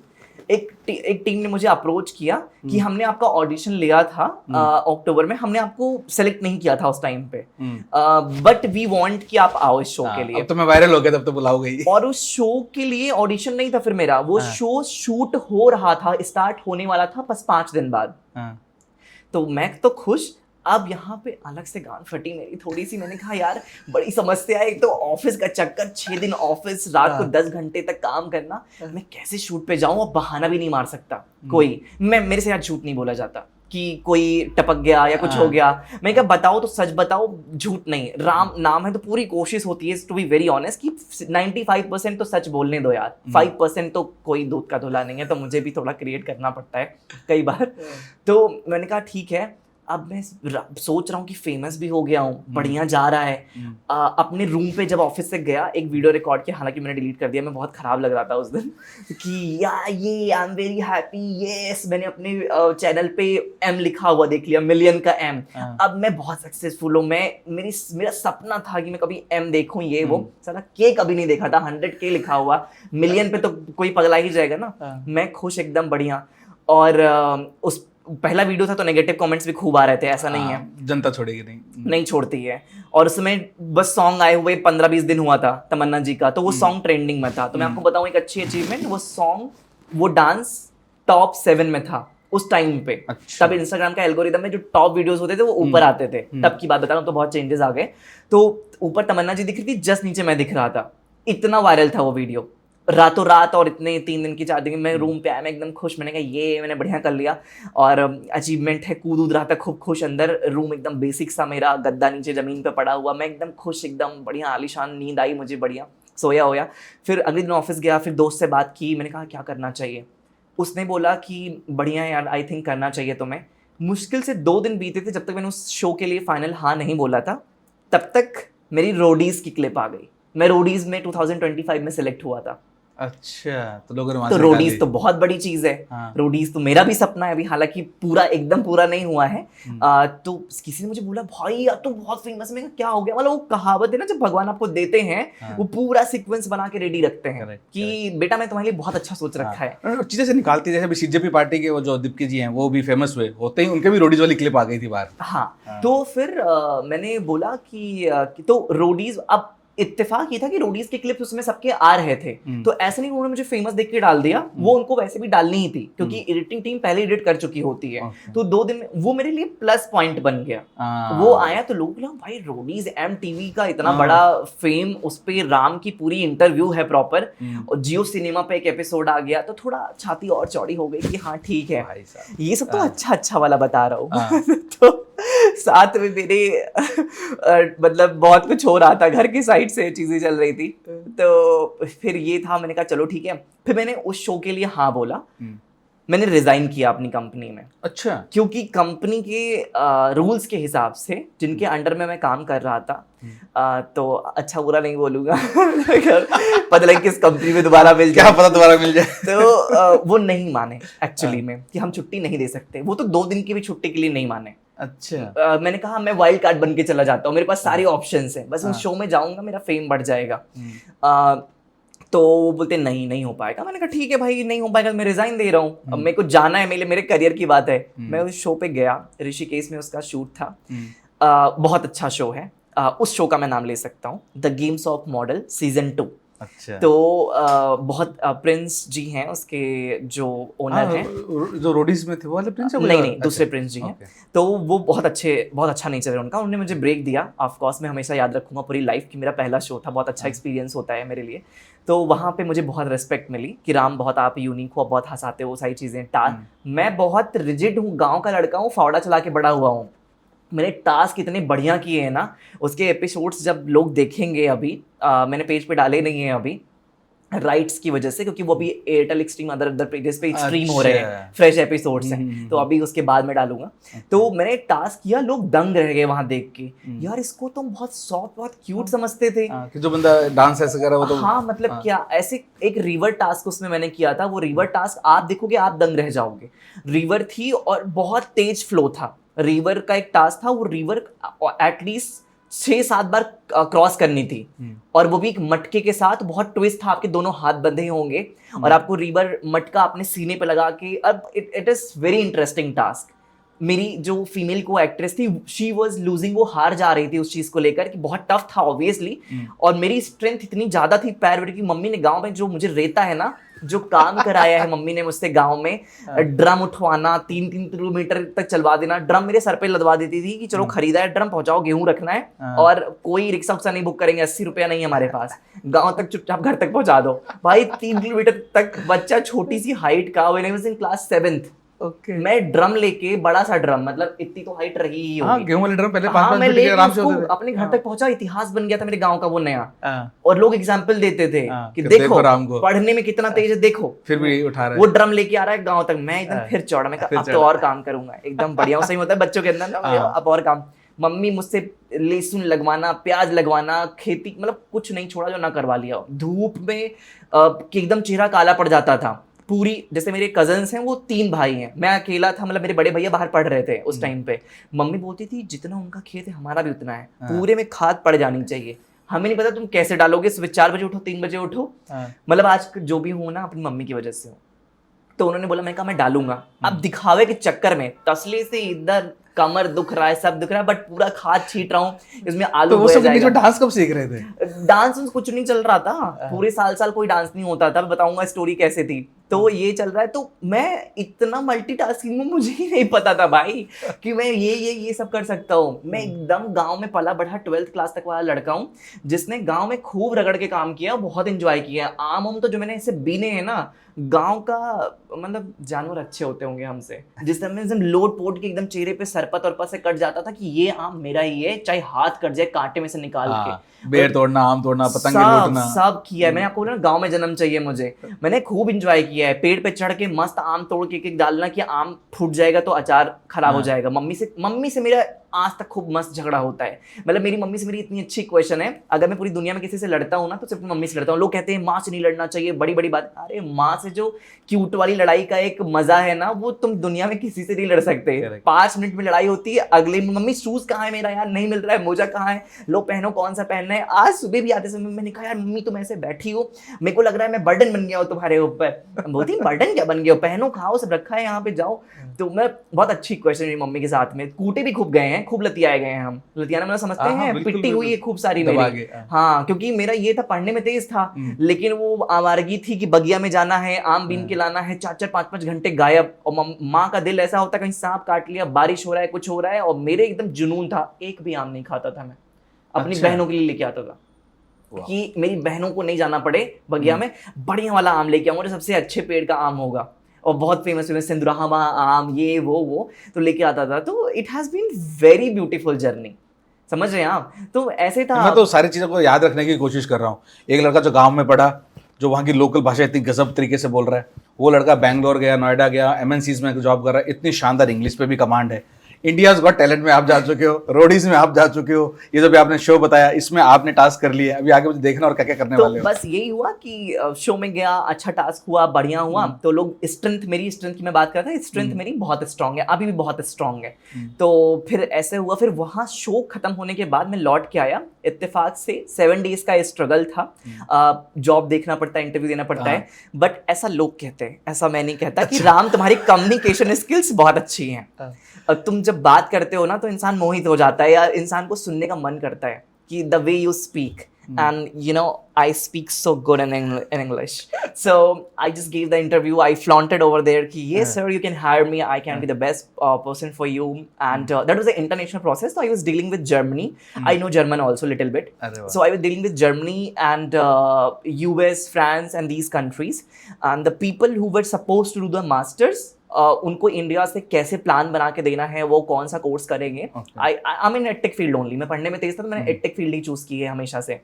एक टीम ने मुझे अप्रोच किया कि हमने आपका ऑडिशन लिया था अक्टूबर में, हमने आपको सेलेक्ट नहीं किया था उस टाइम पे, बट वी वांट कि आप आओ इस शो के लिए। अब तो मैं वायरल हो गया, तब तो बुलाओगे ही। और उस शो के लिए ऑडिशन नहीं था फिर मेरा, वो शो शूट हो रहा था, स्टार्ट होने वाला था बस 5 दिन बाद। तो मैं तो खुश। अब यहाँ पे अलग से गान फटी मेरी थोड़ी सी। मैंने कहा यार बड़ी समस्या है, एक तो ऑफिस का चक्कर, 6 दिन ऑफिस, रात को 10 घंटे तक काम करना, मैं कैसे शूट पे जाऊं? और बहाना भी नहीं मार सकता कोई, मेरे से यार झूठ नहीं बोला जाता कि कोई टपक गया या कुछ हो गया। मैंने कहा बताओ तो सच बताओ, झूठ नहीं। राम नाम है तो पूरी कोशिश होती है टू बी वेरी ऑनेस्ट कि 95% तो सच बोलने दो यार, 5% तो कोई दूध का धुला नहीं है, तो मुझे भी थोड़ा क्रिएट करना पड़ता है कई बार। तो मैंने कहा ठीक है। अब मैं सोच रहा हूँ कि फेमस भी हो गया हूँ, बढ़िया जा रहा है। अपने रूम पे जब ऑफिस से गया, एक वीडियो रिकॉर्ड किया, हालांकि मैंने डिलीट कर दिया, मैं बहुत खराब लग रहा था उस दिन कि यार ये I am very happy, yes मैंने अपने चैनल पे एम लिखा हुआ देख लिया, मिलियन का एम। अब मैं बहुत सक्सेसफुल हूँ। मेरा सपना था कि मैं कभी एम देखूँ, ये वो साला के कभी नहीं देखा था। 100K लिखा हुआ, मिलियन पे तो कोई पगला ही जाएगा ना। मैं खुश, एकदम बढ़िया। और उस पहला वीडियो था तो नेगेटिव कमेंट्स भी खूब आ रहे थे, ऐसा नहीं है, जनता छोड़ेगी नहीं छोड़ती है। और उसमें बस सॉन्ग आए हुए 15-20 दिन हुआ था तमन्ना जी का, तो वो सॉन्ग ट्रेंडिंग में था। तो मैं आपको बताऊं एक अच्छी अचीवमेंट, वो सॉन्ग, वो डांस टॉप 7 में था उस टाइम पे। अच्छा। तब इंस्टाग्राम का एल्गोरिदम में जो टॉप वीडियोस होते थे वो ऊपर आते थे, तब की बात बता रहा हूँ, तो बहुत चेंजेस आ गए। तो ऊपर तमन्ना जी दिख रही थी, जस्ट नीचे मैं दिख रहा था। इतना वायरल था वो वीडियो, रातों रात। और इतने 3 दिन की 4 दिन मैं रूम पे आया, मैं एकदम खुश। मैंने कहा ये मैंने बढ़िया कर लिया, और अचीवमेंट है। कूद रहा था खूब खुश अंदर। रूम एकदम बेसिक सा मेरा, गद्दा नीचे ज़मीन पे पड़ा हुआ, मैं एकदम खुश, एकदम बढ़िया आलीशान। नींद आई मुझे बढ़िया, सोया होया। फिर अगले दिन ऑफिस गया, फिर दोस्त से बात की, मैंने कहा क्या करना चाहिए। उसने बोला कि बढ़िया यार, आई थिंक करना चाहिए तुम्हें। मुश्किल से 2 दिन बीते थे जब तक मैंने उस शो के लिए फाइनल हाँ नहीं बोला था, तब तक मेरी रोडीज़ की क्लिप आ गई। मैं रोडीज़ में 2025 में सिलेक्ट हुआ था। अच्छा, तो लोगों ने तो रोडीज तो बहुत बड़ी चीज है। हाँ। रोडीज तो मेरा भी सपना है अभी, हालांकि पूरा एकदम पूरा नहीं हुआ है। तो किसी ने मुझे बोला भाई यार तू बहुत फेमस, में क्या हो गया? मतलब वो कहावत है ना, जब भगवान आपको देते हैं वो पूरा सीक्वेंस बना के रेडी रखते हैं कि बेटा मैं तुम्हारे लिए बहुत अच्छा सोच रखा है, चीजें से निकालती। जैसे बीजेपी पार्टी के वो जो दीप्ति जी हैं, वो भी फेमस हुए, होते ही उनके भी रोडीज वाली क्लिप आ गई थी बाहर। हाँ। तो फिर मैंने बोला कि तो रोडीज, अब इत्तेफाक ये था कि रोडीज के क्लिप्स उसमें सबके आ रहे थे, तो ऐसे नहीं उन्होंने मुझे फेमस देख के डाल दिया, वो उनको वैसे भी डालनी ही थी क्योंकि एडिटिंग टीम पहले एडिट कर चुकी होती है। तो 2 दिन में वो मेरे लिए प्लस पॉइंट बन गया। वो आया तो लोग बोला भाई रोडीज MTV का इतना बड़ा फेम, उस पे राम की पूरी इंटरव्यू है प्रॉपर, और जियो सिनेमा पे एक एपिसोड आ गया, तो थोड़ा छाती और चौड़ी हो गई कि हाँ ठीक है, ये सब तो अच्छा वाला बता रहा हूँ। तो साथ में मेरे मतलब बहुत कुछ हो रहा था, घर की साइड से चीजें चल रही थी। तो फिर ये था, मैंने कहा चलो ठीक है। फिर मैंने उस शो के लिए हाँ बोला। मैंने रिजाइन किया अपनी कंपनी में, अच्छा। क्योंकि कंपनी के रूल्स के हिसाब से जिनके अंडर में मैं काम कर रहा था, तो अच्छा बुरा नहीं बोलूंगा पता लगे किस कंपनी में दोबारा मिल क्या जाए, पता दोबारा मिल जाए। तो वो नहीं माने एक्चुअली में कि हम छुट्टी नहीं दे सकते। वो तो 2 दिन की भी छुट्टी के लिए नहीं माने। अच्छा। मैंने कहा मैं वाइल्ड कार्ड बन के चला जाता हूँ, मेरे पास सारे ऑप्शंस हैं, बस उस शो में जाऊंगा, मेरा फेम बढ़ जाएगा। तो वो बोलते नहीं नहीं हो पाएगा। मैंने कहा ठीक है भाई, नहीं हो पाएगा, मैं रिजाइन दे रहा हूँ, अब मेरे को जाना है, मेरे करियर की बात है। मैं उस शो पे गया, ऋषिकेश में उसका शूट था। बहुत अच्छा शो है। उस शो का मैं नाम ले सकता हूँ, the games of model season 2। अच्छा। तो बहुत प्रिंस जी हैं उसके जो ओनर हैं, जो रोडीज में थे वो वाले प्रिंस? नहीं दूसरे प्रिंस जी हैं। तो वो बहुत अच्छा नेचर है उनका। उन्होंने मुझे ब्रेक दिया। ऑफ कोर्स मैं हमेशा याद रखूंगा पूरी लाइफ की, मेरा पहला शो था, बहुत अच्छा एक्सपीरियंस होता है मेरे लिए। तो वहाँ पे मुझे बहुत रिस्पेक्ट मिली कि राम बहुत आप यूनिक हो, बहुत हंसाते हो, सारी चीज़ें। मैं बहुत रिजिड हूँ, गाँव का लड़का हूँ, फावड़ा चला के बड़ा हुआ हूँ। मैंने टास्क इतने बढ़िया किए हैं ना, उसके एपिसोड्स जब लोग देखेंगे, अभी मैंने पेज पे डाले नहीं हैं अभी राइट्स की वजह से, क्योंकि वो अभी एयरटेल एक्सट्रीम अदर पेजेस पे स्ट्रीम हो रहे हैं, फ्रेश एपिसोड्स हैं, तो अभी उसके बाद में डालूंगा। तो मैंने टास्क किया, लोग दंग रह गए वहां देख के, यार इसको तुम बहुत सॉफ्ट, बहुत क्यूट समझते थे कि जो बंदा डांस ऐसे कर रहा है वो तो हाँ मतलब क्या, ऐसे एक रिवर टास्क उसमें मैंने किया था। वो रिवर टास्क आप देखोगे आप दंग रह जाओगे। रिवर थी और बहुत तेज फ्लो था। रिवर का एक टास्क था, वो रिवर एटलीस्ट 6-7 बार क्रॉस करनी थी, और वो भी एक मटके के साथ। बहुत ट्विस्ट था, आपके दोनों हाथ बंधे होंगे और आपको रिवर मटका अपने सीने पे लगा के। अब it is very interesting task. मेरी जो फीमेल को एक्ट्रेस थी, शी वॉज लूजिंग, वो हार जा रही थी उस चीज को लेकर कि बहुत टफ था ऑब्वियसली। और मेरी स्ट्रेंथ इतनी ज्यादा थी पैर वेट की। मम्मी ने गांव में जो मुझे रेता है ना, जो काम कराया है मम्मी ने मुझसे गांव में, ड्रम उठवाना, 3-3 किलोमीटर तक चलवा देना, ड्रम मेरे सर पे लदवा देती थी कि चलो खरीदा है ड्रम, पहुंचाओ, गेहूं रखना है, और कोई रिक्शा उक्सा नहीं बुक करेंगे, 80 रुपया नहीं हमारे पास, गांव तक चुपचाप घर तक पहुंचा दो। भाई 3 किलोमीटर तक, बच्चा छोटी सी हाइट का, when I was in class 7th, मैं ड्रम लेके, बड़ा सा ड्रम, मतलब इतनी तो हाइट रही ही होगी, गेहूं वाले ड्रम पहले 5-5 हाँ, मैं फीट के आराम से होते थे। अपने घर तक पहुंचा, इतिहास बन गया था मेरे गांव का वो नया। और लोग एग्जाम्पल देते थे कि देखो देखो राम को, पढ़ने में कितना तेज है, देखो फिर भी उठा रहा है, वो ड्रम लेके आ रहा है गांव तक। मैं एकदम फिर चौड़ा, मैं कहा अब तो और काम करूंगा, एकदम बढ़िया। सही होता है बच्चों के अंदर ना, अब और काम। मम्मी मुझसे लहसुन लगवाना, प्याज लगवाना, खेती, मतलब कुछ नहीं छोड़ा जो ना करवा लिया। धूप में एकदम चेहरा काला पड़ जाता था पूरी। जैसे मेरे कजन्स हैं, वो 3 भाई हैं, मैं अकेला था, मतलब मेरे बड़े भैया बाहर पढ़ रहे थे उस टाइम पे। मम्मी बोलती थी जितना उनका खेत है हमारा भी उतना है, पूरे में खाद पड़ जानी चाहिए। हमें नहीं पता तुम कैसे डालोगे, सुबह 4 बजे उठो, 3 बजे उठो, मतलब आज जो भी हूँ ना अपनी मम्मी की वजह से हूँ। तो उन्होंने बोला, मैं कहा मैं डालूंगा। अब दिखावे के चक्कर में तसले से इधर कमर दुख रहा है, सब दुख रहा है, बट पूरा खाद छीट रहा हूँ, इसमें आलू। तो वो सब बीच में डांस कब सीख रहे थे? डांस कुछ नहीं चल रहा था, पूरे साल कोई डांस नहीं होता था। बताऊंगा स्टोरी कैसे थी। तो ये चल रहा है, तो मैं इतना मल्टीटास्किंग में, मुझे ही नहीं पता था भाई कि मैं ये सब कर सकता हूँ। मैं एकदम गांव में पला बढ़ा 12th क्लास तक वाला लड़का हूँ, जिसने गांव में खूब रगड़ के काम किया, बहुत एंजॉय किया। आम तो जो मैंने ऐसे बीने हैं ना, गांव का मतलब जानवर अच्छे होते होंगे हमसे, जिस समय एकदम लोट पोट के एकदम चेहरे पे सरपत और से कट जाता था कि ये आम मेरा ही है, चाहे हाथ कट जाए कांटे में से निकाल के। बेर तोड़ना, आम तोड़ना, पतंगे लूटना, सब किया है मैंने। आपको ना गांव में जन्म चाहिए मुझे, मैंने खूब एंजॉय किया है। पेड़ पे चढ़ के मस्त आम तोड़ के डालना कि आम फूट जाएगा तो अचार खराब हो जाएगा। मम्मी से मेरा आज तक खूब मस्त झगड़ा होता है। मतलब मेरी मम्मी से मेरी इतनी अच्छी क्वेश्चन है, अगर मैं पूरी दुनिया में किसी से लड़ता हूँ ना, तो सिर्फ मम्मी से लड़ता हूँ। लोग कहते हैं माँ से नहीं लड़ना चाहिए, बड़ी बड़ी बात। अरे माँ से जो क्यूट वाली लड़ाई का एक मजा है ना, वो तुम दुनिया में किसी से नहीं लड़ सकते। 5 मिनट में लड़ाई होती है, अगले मम्मी शूज कहाँ है मेरा, यार नहीं मिल रहा है, मोजा कहाँ है, लो पहनो, कौन सा पहनना है। आज सुबह भी आते समय मैंने कहा, यार मम्मी तुम ऐसे बैठी हो, मेरे को लग रहा है मैं बर्डन बन गया हूँ तुम्हारे ऊपर। बोलती बर्डन क्या बन गया हो, पहनो, खाओ, सब रखा है यहाँ पे, जाओ। तो मैं बहुत अच्छी क्वेश्चन मेरी मम्मी के साथ में। कूटे भी खूब गए हैं, खूब लतियाए गए हैं हम। लतियाना मतलब समझते हैं, पिट्टी हुई है खूब सारी मेरी। हाँ, क्योंकि मेरा ये था, पढ़ने में तेज था, लेकिन वो आवारगी थी कि बगिया में जाना है, आम बीन के लाना है, 4-4 5-5 घंटे गायब। और माँ का दिल ऐसा होता है, कहीं सांप काट लिया, बारिश हो रहा है, कुछ हो रहा है। और मेरे एकदम जुनून था, एक भी आम नहीं खाता था मैं, अपनी बहनों के लिए लेके आता था कि मेरी बहनों को नहीं जाना पड़े बगिया में, बढ़िया वाला आम लेके आऊंगा, सबसे अच्छे पेड़ का आम होगा, और बहुत फेमस सिंदुराहा आम, ये वो तो लेके आता था। तो it has been very beautiful journey, समझ रहे हैं आप। तो ऐसे था, मैं तो सारी चीजों को याद रखने की कोशिश कर रहा हूँ। एक लड़का जो गांव में पढ़ा, जो वहाँ की लोकल भाषा इतनी गजब तरीके से बोल रहा है। वो लड़का बैंगलोर गया, नोएडा गया, एमएनसीज में जॉब कर रहा है, इतनी शानदार इंग्लिश पे भी कमांड है। इंडियाज गॉट टैलेंट में आप जा चुके हो, रोडीज में आप जा चुके हो, ये जो भी आपने शो बताया इसमें आपने टास्क कर लिया, अभी आगे मुझे देखना और क्या क्या करने तो वाले हो। बस यही हुआ कि शो में गया, अच्छा टास्क हुआ, बढ़िया हुआ, तो लोग मेरी स्ट्रेंथ की मैं बात करता, स्ट्रेंथ मेरी बहुत स्ट्रांग है, अभी भी बहुत स्ट्रांग है। तो फिर ऐसे हुआ, फिर वहाँ शो खत्म होने के बाद मैं लौट के आया इत्तेफाक से। 7 डेज का स्ट्रगल था, जॉब देखना पड़ता है, इंटरव्यू देना पड़ता है, बट ऐसा लोग कहते हैं, ऐसा मैं नहीं कहता कि राम तुम्हारी कम्युनिकेशन स्किल्स बहुत अच्छी हैं। और तुम जब बात करते हो ना तो इंसान मोहित हो जाता है, या इंसान को सुनने का मन करता है कि the way you speak, and you know I speak so good in English, so I just gave the interview, I flaunted over there ki yes sir, you can hire me, I can be the best person for you, and that was an international process, so I was dealing with Germany. I know German also little bit, so I was dealing with Germany and US, France and these countries, and the people who were supposed to do the masters, उनको इंडिया से कैसे प्लान बना के देना है, वो कौन सा कोर्स करेंगे। I am in edtech field only, मैं पढ़ने में तेज था तो मैंने एडटेक फील्ड ही चूज की है हमेशा से।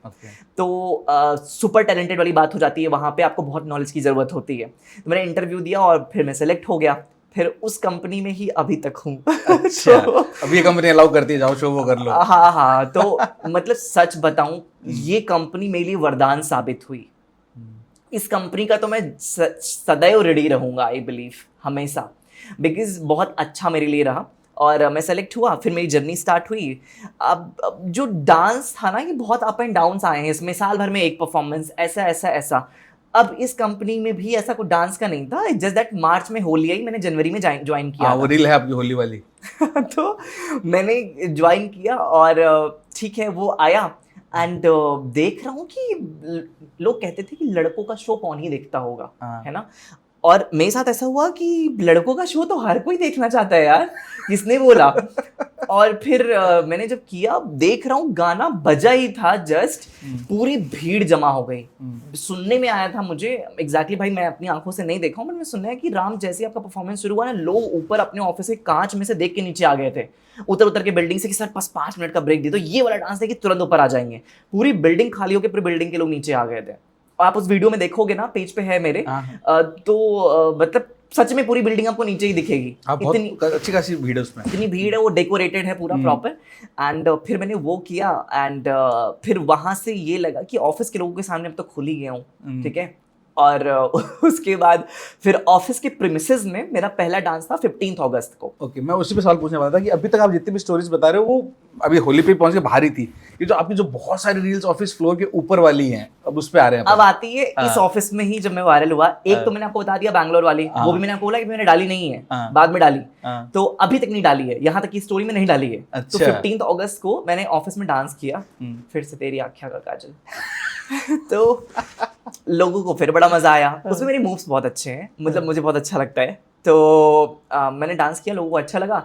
तो सुपर टैलेंटेड वाली बात हो जाती है, वहाँ पे आपको बहुत नॉलेज की ज़रूरत होती है। तो मैंने इंटरव्यू दिया और फिर मैं सेलेक्ट हो गया, फिर उस कंपनी में ही अभी तक हूँ। अच्छा, अभी ये कंपनी अलाउ करती है जाओ शो वो कर लो। हाँ, तो मतलब सच बताऊँ, ये कंपनी मेरे लिए वरदान साबित हुई। इस कंपनी का तो मैं सदैव रेडी रहूँगा, आई बिलीव, हमेशा, बिकॉज बहुत अच्छा मेरे लिए रहा और मैं सेलेक्ट हुआ। फिर मेरी जर्नी स्टार्ट हुई। अब जो डांस था ना, ये बहुत अप एंड डाउन्स आए हैं इसमें, साल भर में एक परफॉर्मेंस, ऐसा ऐसा ऐसा। अब इस कंपनी में भी ऐसा कुछ डांस का नहीं था, जस्ट दैट मार्च में होली आई, मैंने जनवरी में ज्वाइन किया। वो रील है आपकी होली वाली। तो मैंने ज्वाइन किया और ठीक है, वो आया एंड देख रहा हूँ कि लोग कहते थे कि लड़कों का शो कौन ही देखता होगा, है ना। और मेरे साथ ऐसा हुआ कि लड़कों का शो तो हर कोई देखना चाहता है यार, किसने बोला। और फिर मैंने जब किया, देख रहा हूँ गाना बजा ही था जस्ट, पूरी भीड़ जमा हो गई। सुनने में आया था मुझे एग्जैक्टली, भाई मैं अपनी आंखों से नहीं देखा हूँ, मैंने सुना है कि राम जैसे आपका परफॉर्मेंस शुरू हुआ ना, लोग ऊपर अपने ऑफिस के कांच में से देख के नीचे आ गए थे, उतर के बिल्डिंग से कि सर बस 5 मिनट का ब्रेक दे दो, ये वाला डांस देखिए तुरंत ऊपर आ जाएंगे। पूरी बिल्डिंग खाली होकर पूरी बिल्डिंग के लोग नीचे आ गए थे। आप उस वीडियो में देखोगे ना, पेज पे है मेरे, तो मतलब सच में पूरी बिल्डिंग आपको नीचे ही दिखेगी। इतनी अच्छी खासी भीड़ है उसमें, इतनी भीड़ है, वो डेकोरेटेड है पूरा प्रॉपर। एंड फिर मैंने वो किया एंड फिर वहां से ये लगा कि ऑफिस के लोगों के सामने अब तो खुल ही गया हूँ, ठीक है। और उसके बाद फिर ऑफिस के प्रीमिसेस में मेरा पहला डांस था 15 अगस्त को। ओके, मैं उसी पे सवाल पूछने वाला था कि अभी तक आप जितनी भी स्टोरीज बता रहे हो वो अभी होली पे पहुंच के बाहर ही थी। ये जो आपकी जो बहुत सारी रील्स ऑफिस फ्लोर के ऊपर वाली हैं, अब उस पे आ रहे हैं। अब आती है इस ऑफिस में ही जब मैं वायरल हुआ। एक तो मैंने आपको बता दिया बैंगलोर वाली, वो भी मैंने आपको बोला कि मैंने डाली नहीं है, बाद में डाली, तो अभी तक नहीं डाली है, यहाँ तक की स्टोरी में नहीं डाली है। तो 15 अगस्त को मैंने ऑफिस में डांस किया, फिर से तेरी आँखियाँ का काजल। तो लोगों को फिर बड़ा मजा आया, उसमें मेरे मूव्स बहुत अच्छे हैं, मतलब मुझे बहुत अच्छा लगता है। तो मैंने डांस किया, लोगों को अच्छा लगा।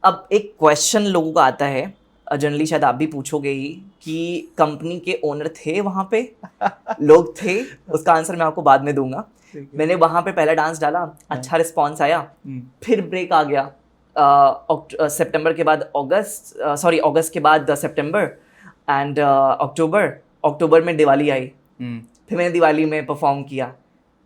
अब एक क्वेश्चन लोगों का आता है, जनरली शायद आप भी पूछोगे ही, कि कंपनी के ओनर थे वहाँ पे, लोग थे, उसका आंसर मैं आपको बाद में दूंगा। मैंने वहाँ पे पहला डांस डाला, अच्छा रिस्पॉन्स आया, फिर ब्रेक आ गया। सितंबर के बाद अगस्त के बाद सितंबर एंड अक्टूबर में दिवाली आई। फिर मैंने दिवाली में परफॉर्म किया।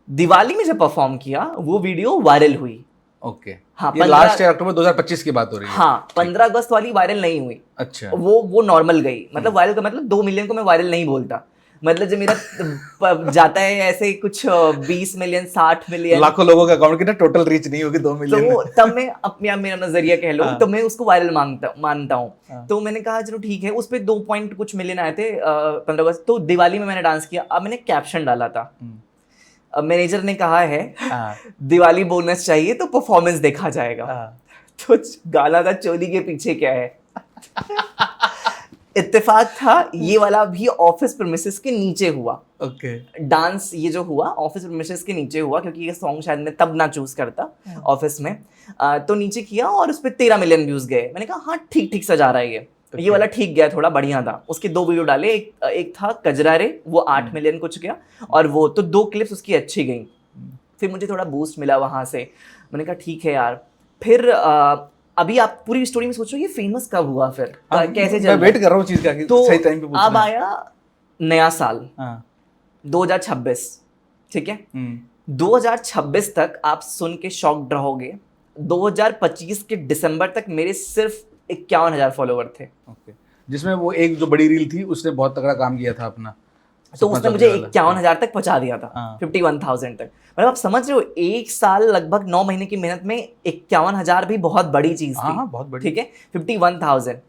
दिवाली में जब परफॉर्म किया वो वीडियो वायरल हुई। ओके, हाँ, ये लास्ट अक्टूबर 2025 की बात हो रही है। हाँ, 15 अगस्त वाली वायरल नहीं हुई। अच्छा, वो नॉर्मल गई। मतलब वायरल का मतलब 2 मिलियन को मैं वायरल नहीं बोलता, मतलब जब मेरा जाता है ऐसे कुछ 20 मिलियन 60 मिलियन, लाखों लोगों का अकाउंट की ना टोटल रीच नहीं होगी 2 मिलियन, तो तब मैं अपने मेरा नजरिया कह लो, तो मैं उसको वायरल मानता हूँ। तो मैंने कहा चलो ठीक है, उस पर 2 पॉइंट कुछ मिलियन आए थे 15 अगस्त। तो दिवाली में मैंने डांस किया। अब मैंने कैप्शन डाला था, अब मैनेजर ने कहा है दिवाली बोनस चाहिए तो परफॉर्मेंस देखा जाएगा। तो गाना था चोली के पीछे क्या है। इत्तेफाक था ये वाला भी ऑफिस प्रीमिसेस के नीचे हुआ। ओके, डांस ये जो हुआ ऑफिस प्रीमिसेस के नीचे हुआ, क्योंकि ये सॉन्ग शायद मैं तब ना चूज करता ऑफिस में। तो नीचे किया और उस पर 13 मिलियन व्यूज गए। मैंने कहा हाँ ठीक सजा रहा है ये वाला ठीक गया, थोड़ा बढ़िया था। उसके 2 वीडियो डाले, एक था कजरा रे, वो 8 मिलियन कुछ गया, और वो तो 2 क्लिप्स उसकी अच्छी गई। फिर मुझे थोड़ा बूस्ट मिला वहां से। मैंने कहा ठीक है यार। फिर अभी आप पूरी स्टोरी में सोचो ये फेमस कब हुआ, फिर कैसे चल, मैं वेट कर रहा हूँ चीज का, तो सही टाइम पे पूछना। अब आया नया साल 2026, ठीक है। 2026 तक आप सुन के शॉक्ड रहोगे, 2025 के दिसंबर तक मेरे सिर्फ 51,000 फॉलोवर थे। ओके, जिसमें वो एक जो बड़ी रील थी उसने बहुत तगड़ा काम किया था अपना, तो उसने मुझे 51,000 तक पहुंचा दिया था। हाँ। 51,000 तक, मतलब आप समझ रहे हो, एक साल लगभग 9 महीने की मेहनत में 51,000 भी बहुत बड़ी चीज थी। हाँ, बहुत बड़ी। ठीक है, 51,000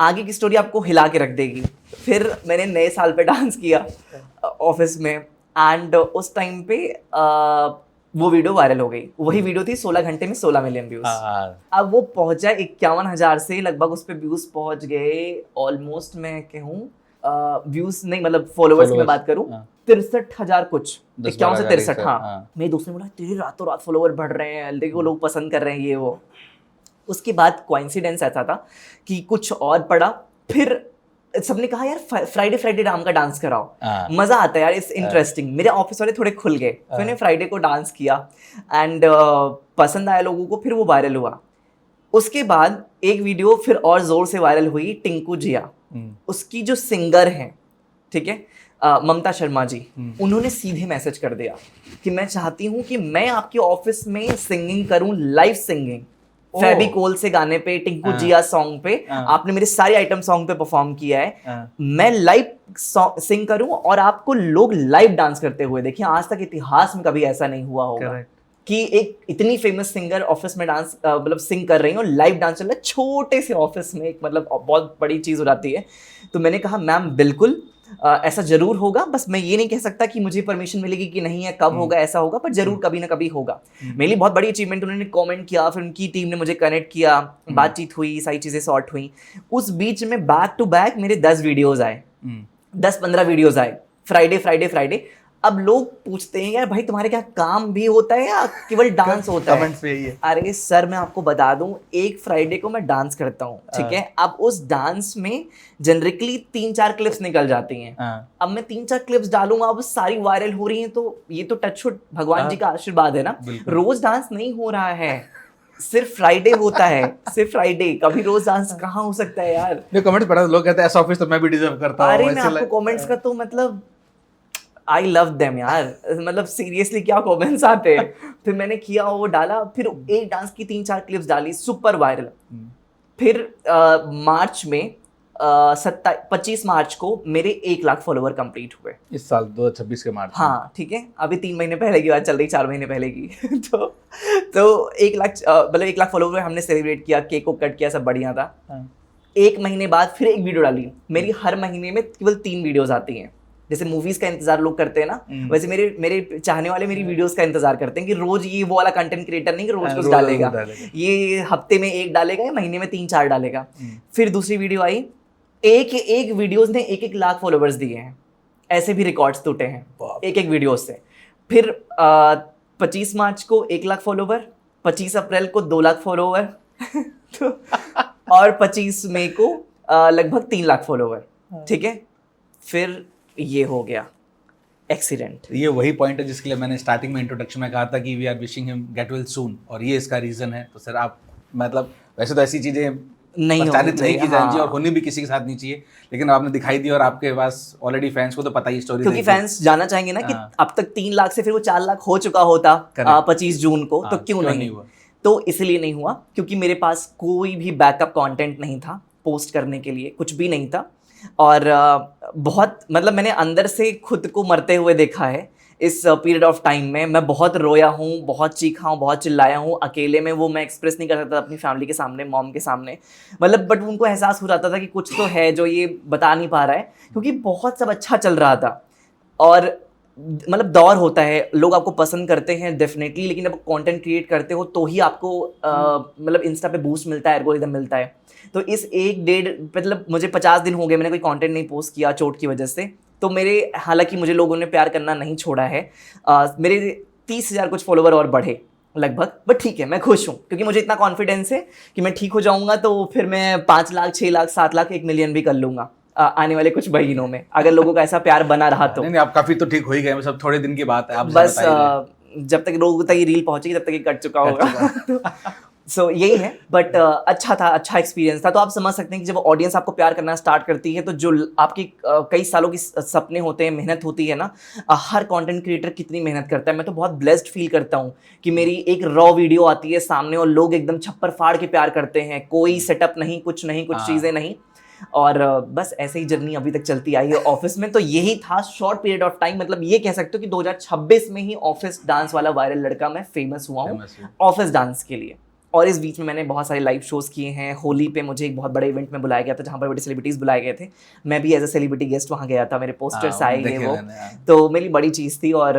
आगे की स्टोरी आपको हिला के रख देगी। फिर मैंने नए साल पे डांस किया ऑफिस में, एंड उस टाइम पे वो वीडियो वायरल हो गई। वही वीडियो थी 16 घंटे में 16 मिलियन व्यूज। अब वो पहुंचा 51,000 से लगभग उस पे व्यूज पहुंच गए ऑलमोस्ट, मैं कहूँ व्यूज नहीं मतलब फॉलोवर्स की मैं बात करूं 63,000 कुछ, 51 से 63। हाँ, मेरे दोस्त ने बोला तेरे रातों रात फॉलोवर बढ़ रहे हैं, देखो लोग पसंद कर रहे हैं ये वो। उसके बाद कोइंसिडेंस ऐसा था कि कुछ और पड़ा, फिर सबने कहा यार फ्राइडे राम का डांस कराओ, मजा आता है यार, इट्स इंटरेस्टिंग। मेरे ऑफिस वाले थोड़े खुल गए, फिर मैंने फ्राइडे को डांस किया एंड पसंद आया लोगों को, फिर वो वायरल हुआ। उसके बाद एक वीडियो फिर और जोर से वायरल हुई, टिंकू जिया, उसकी जो सिंगर हैं, ठीक है, ममता शर्मा जी, उन्होंने सीधे मैसेज कर दिया कि मैं चाहती हूँ कि मैं आपके ऑफिस में सिंगिंग करूँ, लाइव सिंगिंग, फेविकोल से गाने पे, टिंकू जिया सॉन्ग पे, आपने मेरे सारे आइटम सॉन्ग पे परफॉर्म किया है, मैं लाइव सिंग करूं और आपको लोग लाइव डांस करते हुए देखिए। आज तक इतिहास में कभी ऐसा नहीं हुआ होगा कि एक इतनी फेमस सिंगर ऑफिस में डांस मतलब सिंग कर रही है और लाइव डांस चल रहा है छोटे से ऑफिस में, एक मतलब बहुत बड़ी चीज हो जाती है। तो मैंने कहा मैम बिल्कुल ऐसा जरूर होगा, बस मैं ये नहीं कह सकता कि मुझे परमिशन मिलेगी कि नहीं है, कब होगा ऐसा होगा, पर जरूर कभी ना कभी होगा। मेरे लिए बहुत बड़ी अचीवमेंट। उन्होंने कमेंट किया, फिर उनकी टीम ने मुझे कनेक्ट किया, बातचीत हुई, सारी चीजें सॉर्ट हुई। उस बीच में बैक टू बैक मेरे 10 वीडियोज आए, 10-15 वीडियोज आए, फ्राइडे। अब लोग पूछते हैं यार भाई तुम्हारे क्या काम भी होता है या केवल डांस होता है? कमेंट्स पे यही है। अरे सर मैं आपको बता दूं, एक फ्राइडे को मैं डांस करता हूँ, ठीक है। अब उस डांस में जनरली 3-4 क्लिप्स निकल जाती हैं। अब मैं 3-4 क्लिप्स डालूंगा, अब सारी वायरल हो रही हैं, तो ये तो टचवुड भगवान जी का आशीर्वाद है ना। रोज डांस नहीं हो रहा है, सिर्फ फ्राइडे होता है, सिर्फ फ्राइडे, कभी रोज डांस कहाँ हो सकता है यार। कमेंट पढ़ा, लोग कहते हैं ऐसा ऑफिस तो मैं भी डिजर्व करता हूँ। अरे मैं आपको कमेंट्स का तो मतलब आई लव देम यार, मतलब सीरियसली क्या कमेंट्स आते हैं। फिर मैंने किया, वो डाला, फिर एक डांस की 3-4 क्लिप्स डाली, सुपर वायरल। फिर मार्च में 25 मार्च को मेरे 1 लाख फॉलोवर कंप्लीट हुए इस साल 2026 के मार्च। हाँ ठीक है, अभी 3 महीने पहले की बात चल रही, 4 महीने पहले की। तो 1 लाख मतलब 1 लाख फॉलोवर हमने सेलिब्रेट किया, केक को कट किया, सब बढ़िया था। 1 महीने बाद फिर एक वीडियो डाली। मेरी हर महीने में केवल 3 वीडियोज आती हैं। जैसे मूवीज का इंतजार लोग करते हैं ना, वैसे मेरे चाहने वाले मेरी वीडियोस का इंतजार करते हैं कि रोज ये वो वाला कंटेंट क्रिएटर नहीं कि रोज कुछ डालेगा, ये हफ्ते में 1 डालेगा या महीने में 3-4 डालेगा। फिर दूसरी वीडियो आई, एक वीडियोस ने 1-1 लाख फॉलोवर्स दिए हैं, ऐसे भी रिकॉर्ड्स टूटे हैं एक वीडियो से। फिर 25 मार्च को 1 लाख फॉलोवर, 25 अप्रैल को 2 लाख फॉलोवर और 25 मई को लगभग 3 लाख फॉलोवर, ठीक है। फिर ये हो गया एक्सीडेंट। ये वही पॉइंट है जिसके लिए मैंने स्टार्टिंग में इंट्रोडक्शन में कहा था कि we are wishing him get well soon, और ये इसका रीजन है। तो सर आप मतलब वैसे तो ऐसी चीजें नहीं प्रचारित नहीं की जानी चाहिए और होनी भी किसी के साथ नहीं चाहिए, लेकिन आपने दिखाई दी और आपके पास ऑलरेडी फैंस को तो पता ही स्टोरी, क्योंकि फैंस जानना चाहेंगे ना कि अब तक 3 लाख से फिर वो 4 लाख हो चुका होता 25 जून को, तो क्यों नहीं हुआ? तो इसलिए नहीं हुआ क्योंकि मेरे पास कोई भी बैकअप कंटेंट नहीं था पोस्ट करने के लिए, कुछ भी नहीं था। और बहुत मतलब मैंने अंदर से खुद को मरते हुए देखा है इस पीरियड ऑफ टाइम में। मैं बहुत रोया हूँ, बहुत चीखा हूँ, बहुत चिल्लाया हूँ अकेले में। वो मैं एक्सप्रेस नहीं कर सकता अपनी फैमिली के सामने, मॉम के सामने, मतलब बट उनको एहसास हो जाता था कि कुछ तो है जो ये बता नहीं पा रहा है, क्योंकि बहुत सब अच्छा चल रहा था। और मतलब दौर होता है, लोग आपको पसंद करते हैं डेफिनेटली, लेकिन जब कंटेंट क्रिएट करते हो तो ही आपको मतलब इंस्टा पे बूस्ट मिलता है, एल्गोरिदम मिलता है। तो इस 1-1.5 मतलब मुझे 50 दिन हो गए मैंने कोई कंटेंट नहीं पोस्ट किया चोट की वजह से। तो मेरे हालांकि मुझे लोगों ने प्यार करना नहीं छोड़ा है, मेरे 30,000 कुछ फॉलोवर और बढ़े लगभग, बट ठीक है मैं खुश हूँ क्योंकि मुझे इतना कॉन्फिडेंस है कि मैं ठीक हो जाऊँगा तो फिर मैं 5 लाख 6 लाख 7 लाख 1 मिलियन भी कर लूँगा आने वाले कुछ महीनों में, अगर लोगों का ऐसा प्यार बना रहा तो। नहीं, आप काफी तो ठीक हो ही गए, सब थोड़े दिन की बात है। आप बस जब तक लोगों तक ये रील पहुंचेगी तब तक ये कट चुका होगा। सो यही है, बट अच्छा था, अच्छा एक्सपीरियंस था। तो आप समझ सकते हैं कि जब ऑडियंस आपको प्यार करना स्टार्ट करती है तो जो आपकी कई सालों की सपने होते हैं, मेहनत होती है ना, हर कंटेंट क्रिएटर कितनी मेहनत करता है। मैं तो बहुत ब्लेस्ड फील करता हूँ कि मेरी एक रॉ वीडियो आती है सामने और लोग एकदम छप्पर फाड़ के प्यार करते हैं, कोई सेटअप नहीं, कुछ नहीं, कुछ चीज़ें नहीं। और बस ऐसे ही जर्नी अभी तक चलती आई है ऑफिस में। तो यही था शॉर्ट पीरियड ऑफ टाइम, मतलब ये कह सकते हो कि 2026 में ही ऑफिस डांस वाला वायरल लड़का मैं फेमस हुआ हूँ ऑफिस डांस के लिए। और इस बीच में मैंने बहुत सारे लाइव शोज किए हैं। होली पे मुझे एक बहुत बड़े इवेंट में बुलाया गया था जहाँ पर बड़े सेलिब्रिटीज बुलाए गए थे। मैं भी एज अ सेलिब्रिटी गेस्ट वहाँ गया था, मेरे पोस्टर्स आए ये वो, तो मेरी बड़ी चीज़ थी। और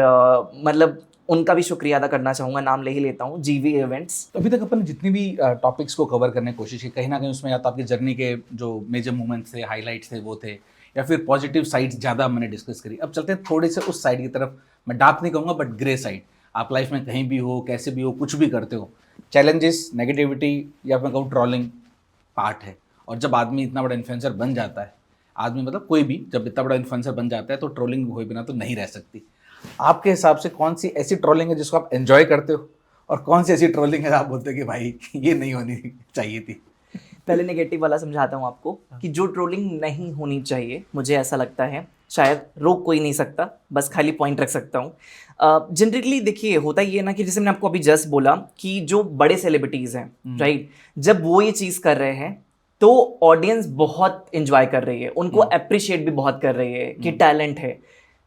मतलब उनका भी शुक्रिया अदा करना चाहूँगा, नाम ले ही लेता हूँ, जीवी इवेंट्स। तो अभी तक अपन ने जितनी भी टॉपिक्स को कवर करने की कोशिश की, कहीं ना कहीं उसमें या तो आपकी जर्नी के जो मेजर मोमेंट्स थे, हाईलाइट्स थे वो थे, या फिर पॉजिटिव साइड्स ज़्यादा हमने डिस्कस करी। अब चलते हैं थोड़े से उस साइड की तरफ, मैं डार्क नहीं कहूँगा बट ग्रे साइड। आप लाइफ में कहीं भी हो, कैसे भी हो, कुछ भी करते हो, चैलेंजेस, नेगेटिविटी या मैं कहूँ ट्रोलिंग पार्ट है। और जब आदमी इतना बड़ा इन्फ्लुएंसर बन जाता है, आदमी मतलब कोई भी जब इतना बड़ा इन्फ्लुएंसर बन जाता है तो ट्रोलिंग हुए बिना तो नहीं रह सकती। आपके हिसाब से कौन सी ऐसी ट्रोलिंग है जिसको आप एंजॉय करते हो, और कौन सी ऐसी ट्रोलिंग है आप बोलते हो कि भाई ये नहीं होनी चाहिए थी? पहले नेगेटिव वाला समझाता हूँ आपको कि जो ट्रोलिंग नहीं होनी चाहिए, मुझे ऐसा लगता है, शायद रोक कोई नहीं सकता, बस खाली पॉइंट रख सकता हूँ। जनरली देखिए होता ये ना कि जैसे मैंने आपको अभी जस्ट बोला कि जो बड़े सेलिब्रिटीज़ हैं, राइट, जब वो ये चीज़ कर रहे हैं तो ऑडियंस बहुत इंजॉय कर रही है, उनको अप्रिशिएट भी बहुत कर रही है कि टैलेंट है।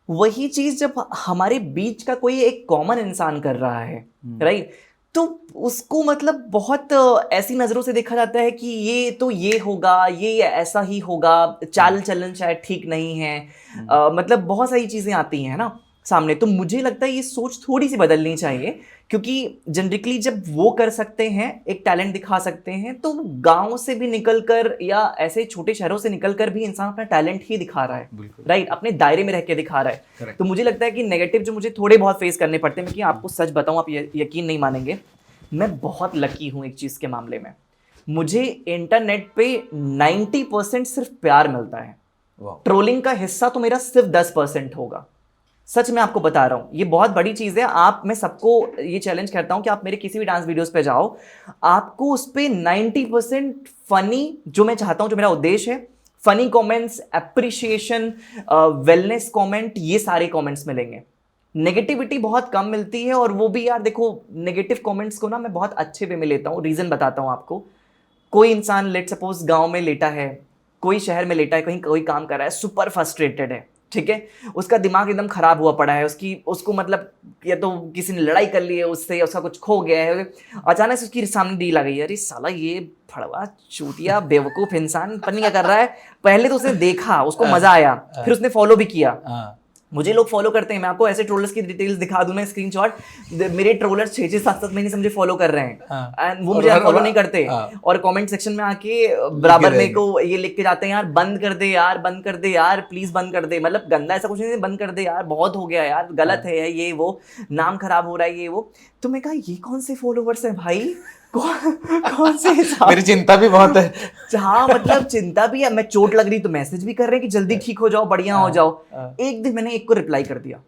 वही चीज़ जब हमारे बीच का कोई एक कॉमन इंसान कर रहा है, राइट, तो उसको मतलब बहुत ऐसी नज़रों से देखा जाता है कि ये तो ये होगा, ये ऐसा ही होगा, चाल चलन शायद ठीक नहीं है, मतलब बहुत सारी चीज़ें आती हैं ना सामने। तो मुझे लगता है ये सोच थोड़ी सी बदलनी चाहिए, क्योंकि जनरली जब वो कर सकते हैं, एक टैलेंट दिखा सकते हैं, तो गांव से भी निकलकर या ऐसे छोटे शहरों से निकलकर भी इंसान अपना टैलेंट ही दिखा रहा है, राइट, अपने दायरे में रह के दिखा रहा है। Correct. तो मुझे लगता है कि नेगेटिव जो मुझे थोड़े बहुत फेस करने पड़ते हैं, मैं कि आपको सच बताऊं, आप यकीन नहीं मानेंगे, मैं बहुत लकी हूं एक चीज़ के मामले में। मुझे इंटरनेट पे 90% सिर्फ प्यार मिलता है। ट्रोलिंग का हिस्सा तो मेरा सिर्फ 10% होगा। सच में आपको बता रहा हूँ, ये बहुत बड़ी चीज़ है। मैं सबको ये चैलेंज करता हूँ कि आप मेरे किसी भी डांस वीडियोस पे जाओ, आपको उस पर 90% फनी, जो मैं चाहता हूँ, जो मेरा उद्देश्य है, funny comments, appreciation, wellness comment, ये सारे कमेंट्स मिलेंगे। नेगेटिविटी बहुत कम मिलती है, और वो भी यार देखो, नेगेटिव कमेंट्स को ना मैं बहुत अच्छे वे में लेता हूँ। रीज़न बताता हूँ आपको। कोई इंसान लेट सपोज गाँव में लेटा है, कोई शहर में लेटा है, कहीं कोई काम कर रहा है, सुपर फ्रस्ट्रेटेड है, ठीक है, उसका दिमाग एकदम खराब हुआ पड़ा है, उसको मतलब या तो किसी ने लड़ाई कर ली है उससे, या उसका कुछ खो गया है, अचानक से उसकी सामने डील आ गई है, अरे साला ये फड़वा चूतिया बेवकूफ इंसान पता नहीं क्या कर रहा है। पहले तो उसने देखा, उसको मजा आया, फिर उसने फॉलो भी किया। मुझे लोग फॉलो करते हैं, मैं आपको ऐसे ट्रोलर्स की डिटेल्स दिखा दूं ना, स्क्रीनशॉट, मेरे ट्रोलर्स 6-6, 7-7 महीने से मुझे फॉलो कर रहे हैं, एंड वो मुझे फॉलो नहीं करते, और कमेंट सेक्शन में आके बराबर मेरे को ये लिख के जाते हैं, यार बंद कर दे यार, बंद कर दे यार, प्लीज बंद कर दे। मतलब गंदा ऐसा कुछ नहीं, बंद कर दे यार, बहुत हो गया यार, गलत है ये वो, नाम खराब हो रहा है ये वो। तो मैं कहा ये कौन से फॉलोवर्स हैं भाई, कौन से मेरी चिंता भी बहुत है। हाँ, मतलब चिंता भी है, मैं चोट लग रही तो मैसेज भी कर रहे हैं कि जल्दी ठीक हो जाओ, बढ़िया हो जाओ। एक दिन मैंने एक को रिप्लाई कर दिया,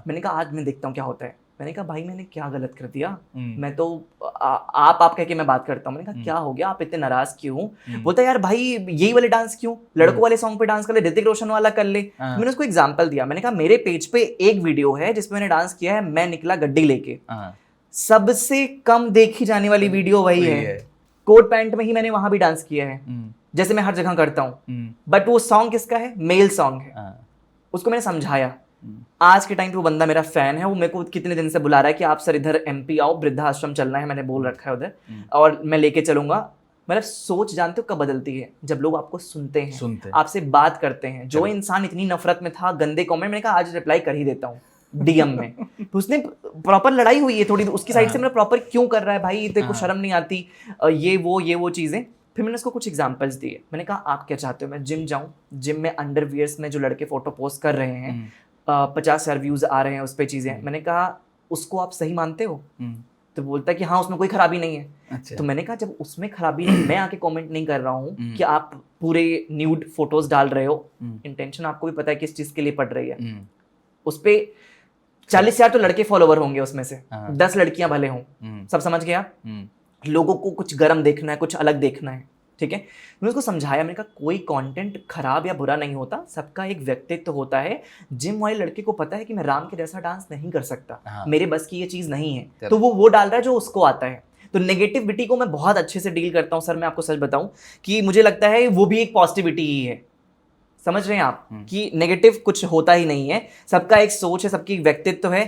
मैंने कहा आज मैं देखता हूँ क्या होता है। मैंने कहा भाई मैंने क्या गलत कर दिया, मैं तो आप कह के मैं बात करता हूँ। मैंने कहा क्या हो गया, आप इतने नाराज क्यों? बोलता यार भाई यही वाले डांस क्यों, लड़कों वाले सॉन्ग पे डांस कर ले, ऋतिक रोशन वाला कर ले। मैंने उसको एग्जाम्पल दिया, मैंने कहा मेरे पेज पे एक वीडियो है जिसमें मैंने डांस किया है, मैं निकला गड्डी लेके, सबसे कम देखी जाने वाली वीडियो वही है। कोट पैंट में ही मैंने वहां भी डांस किया है, जैसे मैं हर जगह करता हूँ, बट वो सॉन्ग किसका है, मेल सॉन्ग है। उसको मैंने समझाया। आज के टाइम पे वो बंदा मेरा फैन है, वो मेरे को कितने दिन से बुला रहा है कि आप सर इधर एमपी आओ, वृद्धाश्रम चलना है, मैंने बोल रखा है उधर, और मैं लेके चलूंगा। मतलब सोच जानते हो कब बदलती है, जब लोग आपको सुनते हैं, आपसे बात करते हैं। जो इंसान इतनी नफरत में था, गंदे कमेंट, मैंने कहा आज रिप्लाई कर ही देता हूँ डीएम में। तो उसने प्रॉपर लड़ाई हुई है थोड़ी उसकी साइड से, मैंने प्रॉपर क्यों कर रहा है भाई, तेरे को शर्म नहीं आती, ये वो चीजें। फिर मैंने उसको कुछ एग्जांपल्स दिए, मैंने कहा आप क्या चाहते हो मैं जिम जाऊं, जिम में अंडरवियर्स में जो लड़के फोटो पोस्ट कर रहे हैं, 50,000 व्यूज आ रहे हैं उस पर चीजें, मैंने कहा उसको आप सही मानते हो? तो बोलता है कि हाँ उसमें कोई खराबी नहीं है। अच्छा। तो मैंने कहा जब उसमें खराबी नहीं, मैं आके कमेंट नहीं कर रहा हूँ कि आप पूरे न्यूड फोटोज डाल रहे हो, इंटेंशन आपको भी पता है किस चीज के लिए पड़ रही है। उस पे 40,000 तो लड़के फॉलोवर होंगे, उसमें से 10 लड़कियां भले हों, सब समझ गया। लोगों को कुछ गर्म देखना है, कुछ अलग देखना है, ठीक है। मैंने उसको समझाया, मैंने कहा कोई कंटेंट खराब या बुरा नहीं होता, सबका एक व्यक्तित्व होता है। जिम वाले लड़के को पता है कि मैं राम के जैसा डांस नहीं कर सकता, हाँ। मेरे बस की ये चीज़ नहीं है, तो वो डाल रहा है जो उसको आता है। तो नेगेटिविटी को मैं बहुत अच्छे से डील करता हूँ सर। मैं आपको सच बताऊं कि मुझे लगता है वो भी एक पॉजिटिविटी ही है। समझ रहे हैं आप कि नेगेटिव कुछ होता ही नहीं है, सबका एक सोच है, सबकी एक व्यक्तित्व है।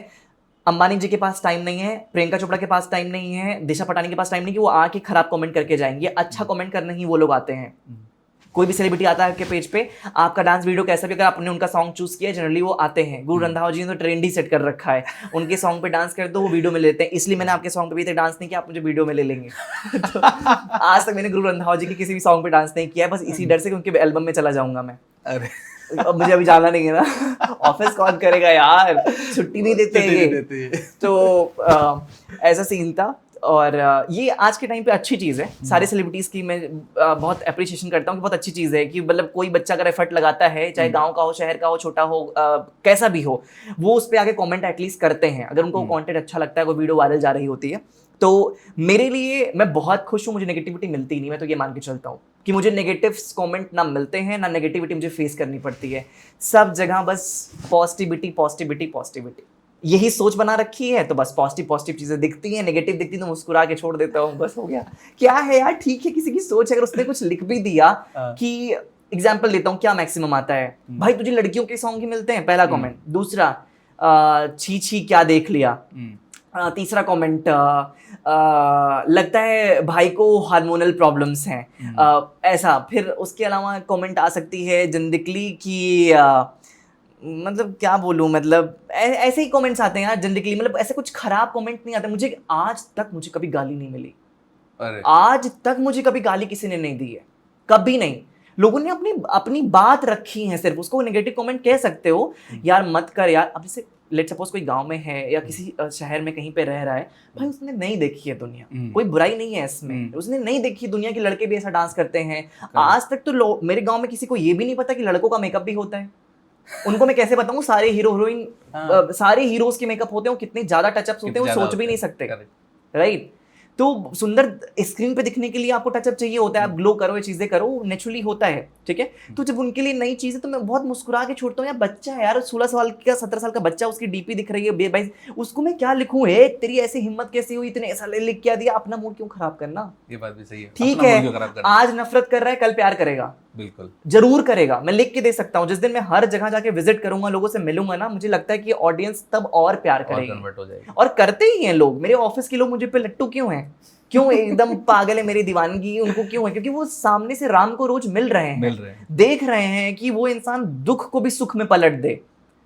अंबानी जी के पास टाइम नहीं है, प्रियंका चोपड़ा के पास टाइम नहीं है, दिशा पटानी के पास टाइम नहीं कि वो आके खराब कमेंट करके जाएंगे। अच्छा कमेंट करने ही वो लोग आते हैं। कोई भी सेलिब्रिटी आता है आपके पेज पे, आपका डांस वीडियो कैसा भी, अगर आपने उनका सॉन्ग चूज किया जनरली वो आते हैं। गुरु रंधावा जी ने तो ट्रेंड ही सेट कर रखा है, उनके सॉन्ग पे डांस कर दो वो वीडियो में लेते हैं। इसलिए मैंने आपके सॉन्ग पे भी तक डांस नहीं किया, आप मुझे वीडियो में ले लेंगे। तो आज तक मैंने गुरु रंधावा जी के किसी भी सॉन्ग पे डांस नहीं किया है, बस इसी डर से कि उनके एल्बम में चला जाऊंगा मैं। अरे अब मुझे अभी जाना नहीं है ना, ऑफिस कौन करेगा यार, छुट्टी नहीं देते हैं ये। तो ऐसा सीन था। और ये आज के टाइम पे अच्छी चीज़ है, सारे सेलिब्रिटीज़ की मैं बहुत अप्रिशिएशन करता हूँ कि बहुत अच्छी चीज़ है कि मतलब कोई बच्चा अगर एफर्ट लगाता है, चाहे गांव का हो, शहर का हो, छोटा हो, कैसा भी हो, वो उस पर आगे कमेंट एटलीस्ट करते हैं। अगर उनको कंटेंट अच्छा लगता है, कोई वीडियो वायरल जा रही होती है, तो मेरे लिए मैं बहुत खुश हूँ। मुझे नेगेटिविटी मिलती नहीं, मैं तो ये मान के चलता हूँ कि मुझे नेगेटिव कमेंट ना मिलते हैं, ना नेगेटिविटी मुझे फेस करनी पड़ती है। सब जगह बस पॉजिटिविटी पॉजिटिविटी पॉजिटिविटी, यही सोच बना रखी है। तो बस पॉजिटिव चीजें दिखती हैं, नेगेटिव दिखती तो मुस्कुरा के छोड़ देता हूँ, बस हो गया। क्या है यार, ठीक है, किसी की सोच है, अगर उसने कुछ लिख भी दिया कि एग्जाम्पल लेता हूँ, क्या मैक्सिमम आता है, भाई तुझे लड़कियों के सॉन्ग ही मिलते हैं, पहला कमेंट। दूसरा, छी छी क्या देख लिया। तीसरा कमेंट, लगता है भाई को हार्मोनल प्रॉब्लम्स हैं, ऐसा। फिर उसके अलावा कमेंट आ सकती है जिंदगी की, मतलब क्या बोलूं, मतलब ऐसे ही कमेंट्स आते हैं यार जिंदगी, मतलब ऐसे कुछ खराब कमेंट नहीं आते। मुझे आज तक मुझे कभी गाली नहीं मिली। अरे आज तक मुझे कभी गाली किसी ने नहीं दी है, कभी नहीं। लोगों ने अपनी अपनी बात रखी है, सिर्फ उसको नेगेटिव कमेंट कह सकते हो, यार मत कर यार। अब जैसे लेट सपोज कोई गांव में है या किसी शहर में कहीं पे रह रहा है, भाई उसने नहीं देखी है दुनिया, कोई बुराई नहीं है इसमें, उसने नहीं देखी दुनिया की लड़के भी ऐसा डांस करते हैं। आज तक तो मेरे गांव में किसी को ये भी नहीं पता कि लड़कों का मेकअप भी होता है। उनको मैं कैसे बताऊं, सारे हीरो हीरोइन, सारे हीरोज के मेकअप होते हैं, कितने ज्यादा टचअप्स होते हैं, वो सोच भी नहीं सकते, राइट। तो सुंदर स्क्रीन पे दिखने के लिए आपको टचअप चाहिए होता है, आप ग्लो करो, ये चीजें करो, नेचुरली होता है, ठीक है। तो जब उनके लिए नई चीज है तो मैं बहुत मुस्कुरा के छोड़ता हूँ। यार बच्चा है यार, 16 साल का 17 साल का बच्चा, उसकी डीपी दिख रही है भाई, उसको मैं क्या लिखूं, है तेरी ऐसी हिम्मत कैसी हुई, इतने ऐसा लिख क्या दिया, अपना मूड क्यों खराब करना। ये बात भी सही है, ठीक है, आज नफरत कर रहा है, कल प्यार करेगा, बिल्कुल जरूर करेगा। मैं लिख के दे सकता हूँ, जिस दिन मैं हर जगह जाके विजिट करूंगा, लोगों से मिलूंगा ना, मुझे लगता है कि ऑडियंस तब और प्यार करेगी, और करते ही हैं लोग। मेरे ऑफिस के लोग मुझे पे लट्टू क्यों हैं, क्यों एकदम पागल है, मेरी दीवानगी उनको क्यों है, क्योंकि वो सामने से राम को रोज मिल रहे हैं, देख रहे हैं कि वो इंसान दुख को भी सुख में पलट दे।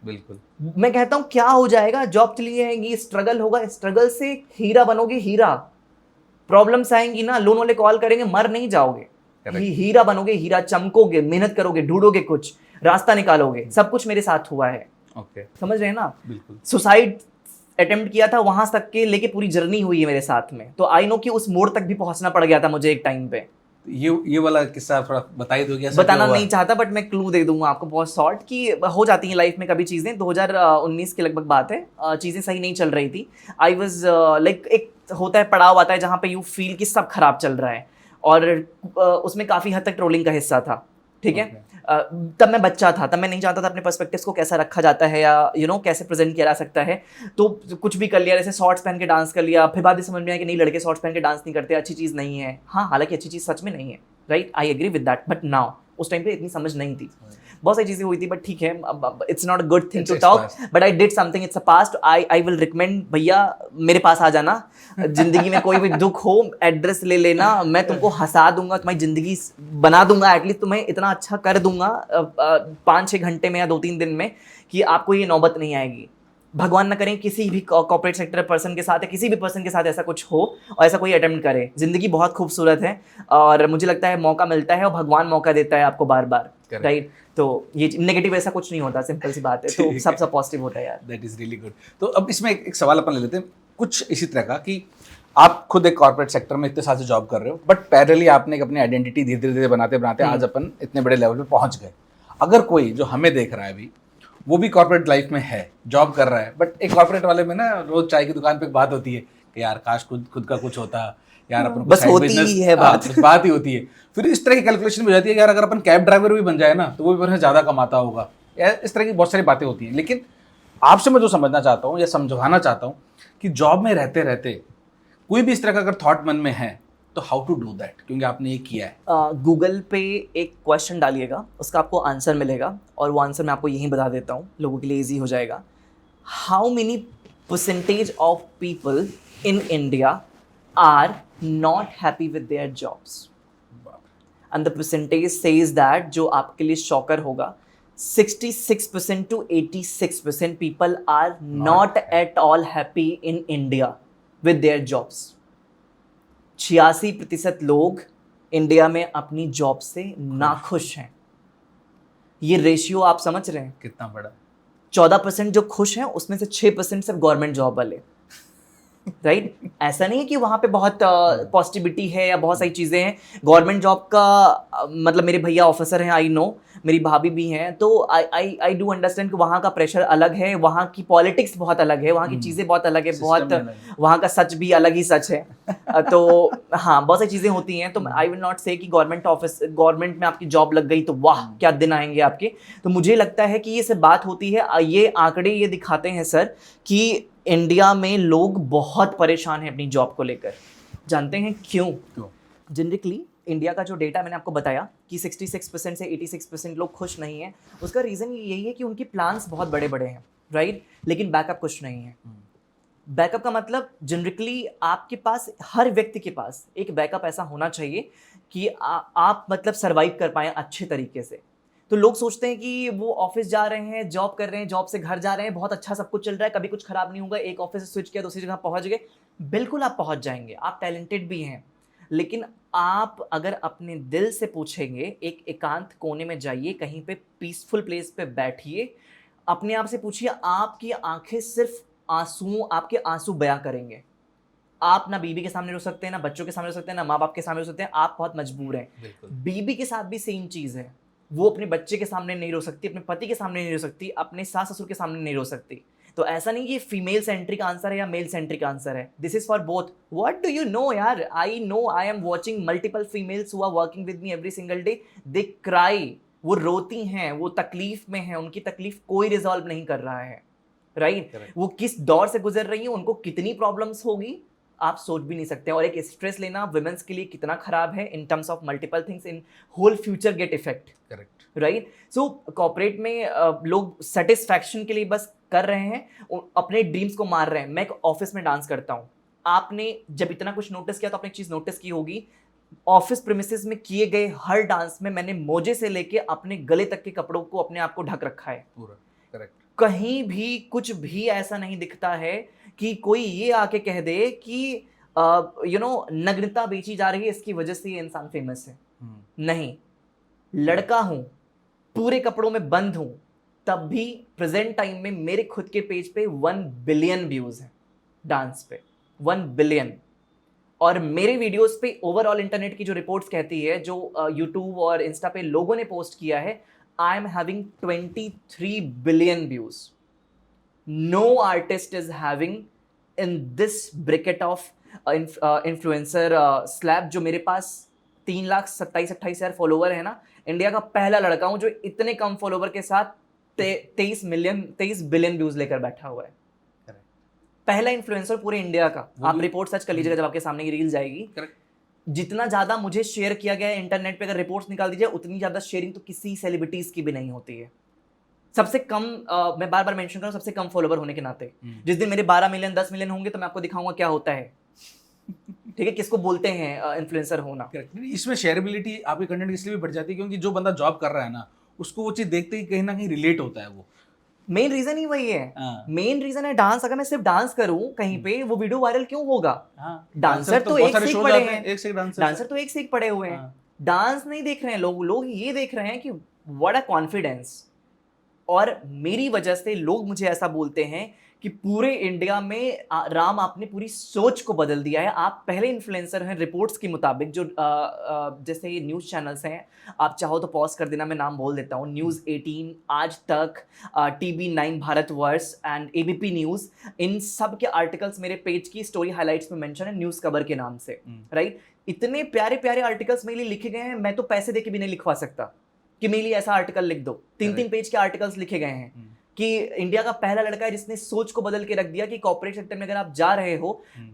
बिल्कुल, मैं कहता हूँ क्या हो जाएगा, जॉब चली जाएगी, स्ट्रगल होगा, स्ट्रगल से हीरा बनोगे, हीरा। प्रॉब्लम्स आएंगी ना, लोन वाले कॉल करेंगे, मर नहीं जाओगे, हीरा बनोगे, हीरा, चमकोगे, मेहनत करोगे, ढूंढोगे, कुछ रास्ता निकालोगे। सब कुछ मेरे साथ हुआ है, समझ रहे हैं ना। बिल्कुल, सुसाइड अटेम्प्ट किया था, वहां तक के लेके पूरी जर्नी हुई है मेरे साथ में, तो आई नो कि उस मोड़ तक भी पहुंचना पड़ गया था मुझे एक टाइम पे। ये वाला किस्सा थोड़ा बताई दो, क्या बताना नहीं चाहता, बट मैं क्लू दे दूंगा आपको बहुत शॉर्ट, कि हो जाती हैं लाइफ में कभी चीजें। 2019 की लगभग बात है, चीजें सही नहीं चल रही थी। आई वाज लाइक, एक होता है पड़ाव आता है जहाँ पे यू फील कि सब खराब चल रहा है, और उसमें काफी हद तक ट्रोलिंग का हिस्सा था, ठीक है। तब मैं बच्चा था, तब मैं नहीं जानता था अपने पर्सपेक्टिव्स को कैसा रखा जाता है, या कैसे प्रेजेंट किया जा सकता है। तो कुछ भी कर लिया, जैसे शॉर्ट्स पहन के डांस कर लिया, फिर बाद में समझ में आया कि नहीं, लड़के शॉर्ट्स पहन के डांस नहीं करते, अच्छी चीज़ नहीं है। हाँ, हालांकि अच्छी चीज़ सच में नहीं है, right, I agree with that, but now उस टाइम पे इतनी समझ नहीं थी, बहुत सारी चीज़ें हुई थी, बट ठीक है, it's not a good thing to talk, but I did something, it's a past. I will recommend, भैया मेरे पास आ जाना, जिंदगी में कोई भी दुख हो एड्रेस ले लेना, मैं तुमको हंसा दूंगा, तुम्हारी जिंदगी बना दूंगा, एटलीस्ट तुम्हें इतना अच्छा कर दूंगा 5-6 घंटे में या 2-3 दिन में, कि आपको ये नौबत नहीं आएगी। भगवान ना करें किसी भी कॉर्पोरेट सेक्टर पर्सन के साथ या किसी भी पर्सन के साथ ऐसा कुछ हो और ऐसा कोई अटेम्प्ट करे। जिंदगी बहुत खूबसूरत है और मुझे लगता है मौका मिलता है और भगवान मौका देता है आपको बार बार, राइट। तो ये नेगेटिव ऐसा कुछ नहीं होता, सिंपल सी बात है, तो सब पॉजिटिव होता है यार। That is really good. तो अब इसमें एक सवाल अपन ले लेते हैं कुछ इसी तरह का, कि आप खुद एक कॉर्पोरेट सेक्टर में इतने साल से जॉब कर रहे हो, बट पैरेलली आपने एक अपनी आइडेंटिटी धीरे धीरे बनाते बनाते आज अपन इतने बड़े लेवल पे पहुंच गए। अगर कोई जो हमें देख रहा है अभी, वो भी कॉर्पोरेट लाइफ में है, जॉब कर रहा है, बट एक कॉर्पोरेट वाले में ना रोज चाय की दुकान पे एक बात होती है कि यार काश खुद का कुछ होता, यार अपन बस होती ही है बात। बात ही होती है। फिर इस तरह की कैलकुलेशन भी हो जाती है कि यार अगर अपन कैब ड्राइवर भी बन जाए ना तो वो भी ज़्यादा कमाता होगा, या इस तरह की बहुत सारी बातें होती हैं। लेकिन आपसे मैं जो समझना चाहता हूँ या समझाना चाहता हूँ कि जॉब में रहते रहते कोई भी इस तरह का अगर थॉट मन में है तो हाउ टू डू दैट, क्योंकि आपने ये किया है। गूगल पे एक क्वेश्चन डालिएगा, उसका आपको आंसर मिलेगा, और वो आंसर मैं आपको यहीं बता देता हूँ, लोगों के लिए ईजी हो जाएगा। How many percentage of people in India are not happy with their jobs? And the percentage says that, जो आपके लिए शॉकर होगा, 66% to 86% people are not at all happy in India with their jobs. 86% लोग इंडिया में अपनी जॉब से नाखुश हैं। ये रेशियो आप समझ रहे हैं कितना बड़ा? 14% जो खुश हैं उसमें से 6% सिर्फ गवर्नमेंट जॉब वाले, राइट? ऐसा नहीं है कि वहाँ पे बहुत पॉजिटिविटी है या बहुत सारी चीज़ें हैं। गवर्नमेंट जॉब का मतलब मेरे भैया ऑफिसर हैं, आई नो, मेरी भाभी भी हैं, तो आई डू अंडरस्टैंड कि वहाँ का प्रेशर अलग है, वहाँ की पॉलिटिक्स बहुत अलग है, वहाँ की चीज़ें बहुत अलग है, बहुत वहाँ का सच भी अलग ही सच है। तो हाँ, बहुत सारी चीज़ें होती हैं। तो आई विल नॉट से कि गवर्नमेंट में आपकी जॉब लग गई तो वाह क्या दिन आएंगे आपके। तो मुझे लगता है कि ये सब बात होती है, ये आंकड़े ये दिखाते हैं सर कि इंडिया में लोग बहुत परेशान हैं अपनी जॉब को लेकर। जानते हैं क्यों? जनरली इंडिया का जो डेटा मैंने आपको बताया कि 66% से 86% लोग खुश नहीं हैं, उसका रीज़न यही है कि उनके प्लान्स बहुत बड़े बड़े हैं, राइट? लेकिन बैकअप कुछ नहीं है। बैकअप का मतलब जनरली आपके पास, हर व्यक्ति के पास एक बैकअप ऐसा होना चाहिए कि आप मतलब सर्वाइव कर पाएँ अच्छे तरीके से। तो लोग सोचते हैं कि वो ऑफिस जा रहे हैं, जॉब कर रहे हैं, जॉब से घर जा रहे हैं, बहुत अच्छा सब कुछ चल रहा है, कभी कुछ खराब नहीं होगा, एक ऑफिस से स्विच किया दूसरी जगह पहुंच गए। बिल्कुल आप पहुंच जाएंगे, आप टैलेंटेड भी हैं, लेकिन आप अगर अपने दिल से पूछेंगे, एक एकांत कोने में जाइए, कहीं पे पीसफुल प्लेस पे बैठिए, अपने आप से पूछिए, आपकी आंखें सिर्फ आपके आंसू बयां करेंगे। आप ना बीबी के सामने रो सकते हैं, ना बच्चों के सामने रो सकते हैं, ना माँ बाप के सामने रो सकते हैं, आप बहुत मजबूर हैं। बीबी के साथ भी सेम चीज़ है, वो अपने बच्चे के सामने नहीं रो सकती, अपने पति के सामने नहीं रो सकती, अपने सास ससुर के सामने नहीं रो सकती। तो ऐसा नहीं कि फीमेल सेंट्रिक आंसर है या मेल सेंट्रिक आंसर है, this is for both. What do you know यार? I know, I am watching multiple females who are working with me every single day, they cry, वो रोती हैं, वो तकलीफ में हैं, उनकी तकलीफ कोई रिजॉल्व नहीं कर रहा है, राइट? वो किस दौर से गुजर रही है, उनको कितनी प्रॉब्लम्स होगी आप सोच भी नहीं सकते। और एक स्ट्रेस लेना वुमेन्स के लिए कितना खराब है in terms of multiple things, in whole future get effect, correct, right? So corporate में लोग सेटिस्फैक्शन के लिए बस कर रहे हैं, अपने ड्रीम्स को मार रहे हैं। मैं एक ऑफिस में डांस करता हूँ, आपने जब इतना कुछ नोटिस किया तो आपने एक चीज़ नोटिस की होगी, ऑफिस प्रीमिसेस में किए गए हर डांस में मैंने मोजे से लेके अपने गले तक के कपड़ों को अपने आप को ढक रखा है पूरा, करेक्ट। कहीं भी कुछ भी ऐसा नहीं दिखता है कि कोई ये आके कह दे कि नग्नता बेची जा रही है, इसकी वजह से ये इंसान फेमस है। नहीं, लड़का हूं, पूरे कपड़ों में बंद हूं, तब भी प्रेजेंट टाइम में मेरे खुद के पेज पे 1 बिलियन व्यूज हैं डांस पे, 1 बिलियन। और मेरे वीडियोस पे ओवरऑल इंटरनेट की जो रिपोर्ट्स कहती है, जो यूट्यूब और इंस्टा पे लोगों ने पोस्ट किया है, I am having 23 billion views. No artist is having in this bracket of influencer slab. जो मेरे पास 3,27,28,000 फॉलोवर है ना, इंडिया का पहला लड़का हूं जो इतने कम फॉलोवर के साथ 23 बिलियन व्यूज लेकर बैठा हुआ है। पहला इन्फ्लुएंसर पूरे इंडिया का। आप रिपोर्ट सर्च कर लीजिएगा, जब आपके सामने की रील जाएगी। जितना ज्यादा मुझे शेयर किया गया है इंटरनेट पे, अगर रिपोर्ट्स निकाल दीजिए, उतनी ज्यादा शेयरिंग तो किसी सेलिब्रिटीज की भी नहीं होती है। सबसे कम मैं बार बार मेंशन कर रहा हूं, सबसे कम फॉलोवर होने के नाते जिस दिन मेरे 12 मिलियन 10 मिलियन होंगे तो मैं आपको दिखाऊंगा क्या होता है। ठीक है, किसको बोलते हैं इन्फ्लुएंसर होना। इसमें शेयरेबिलिटी आपके कंटेंट इसलिए भी बढ़ जाती है क्योंकि जो बंदा जॉब कर रहा है ना, उसको वो चीज देखते ही कहीं ना कहीं रिलेट होता है। वो मेन रीजन ही वही है। मेन रीजन है डांस। अगर मैं सिर्फ डांस करूं कहीं पे, वो वीडियो वायरल क्यों होगा? डांसर तो एक से एक पड़े हैं, डांसर तो एक से एक पड़े हुए हैं। डांस नहीं देख रहे हैं लोग ये देख रहे हैं कि व्हाट अ कॉन्फिडेंस। और मेरी वजह से लोग मुझे ऐसा बोलते हैं कि पूरे इंडिया में राम आपने पूरी सोच को बदल दिया है। आप पहले इन्फ्लुएंसर हैं रिपोर्ट्स के मुताबिक, जो जैसे ये न्यूज़ चैनल्स हैं, आप चाहो तो पॉज कर देना, मैं नाम बोल देता हूँ। न्यूज़ 18, आज तक, TB9 Bharatvarsh and ABP news, इन सब के आर्टिकल्स मेरे पेज की स्टोरी हाईलाइट्स में मेंशन है न्यूज़ कवर के नाम से, राइट। इतने प्यारे प्यारे आर्टिकल्स मेरे लिए लिखे गए हैं, मैं तो पैसे दे के भी नहीं लिखवा सकता कि मेरे लिए ऐसा आर्टिकल लिख दो। 3-3 पेज के आर्टिकल्स लिखे गए हैं कि इंडिया का पहला लड़का है जिसने सोच को बदल के रख दिया कि कॉर्पोरेट सेक्टर में अगर आप जा रहे हो,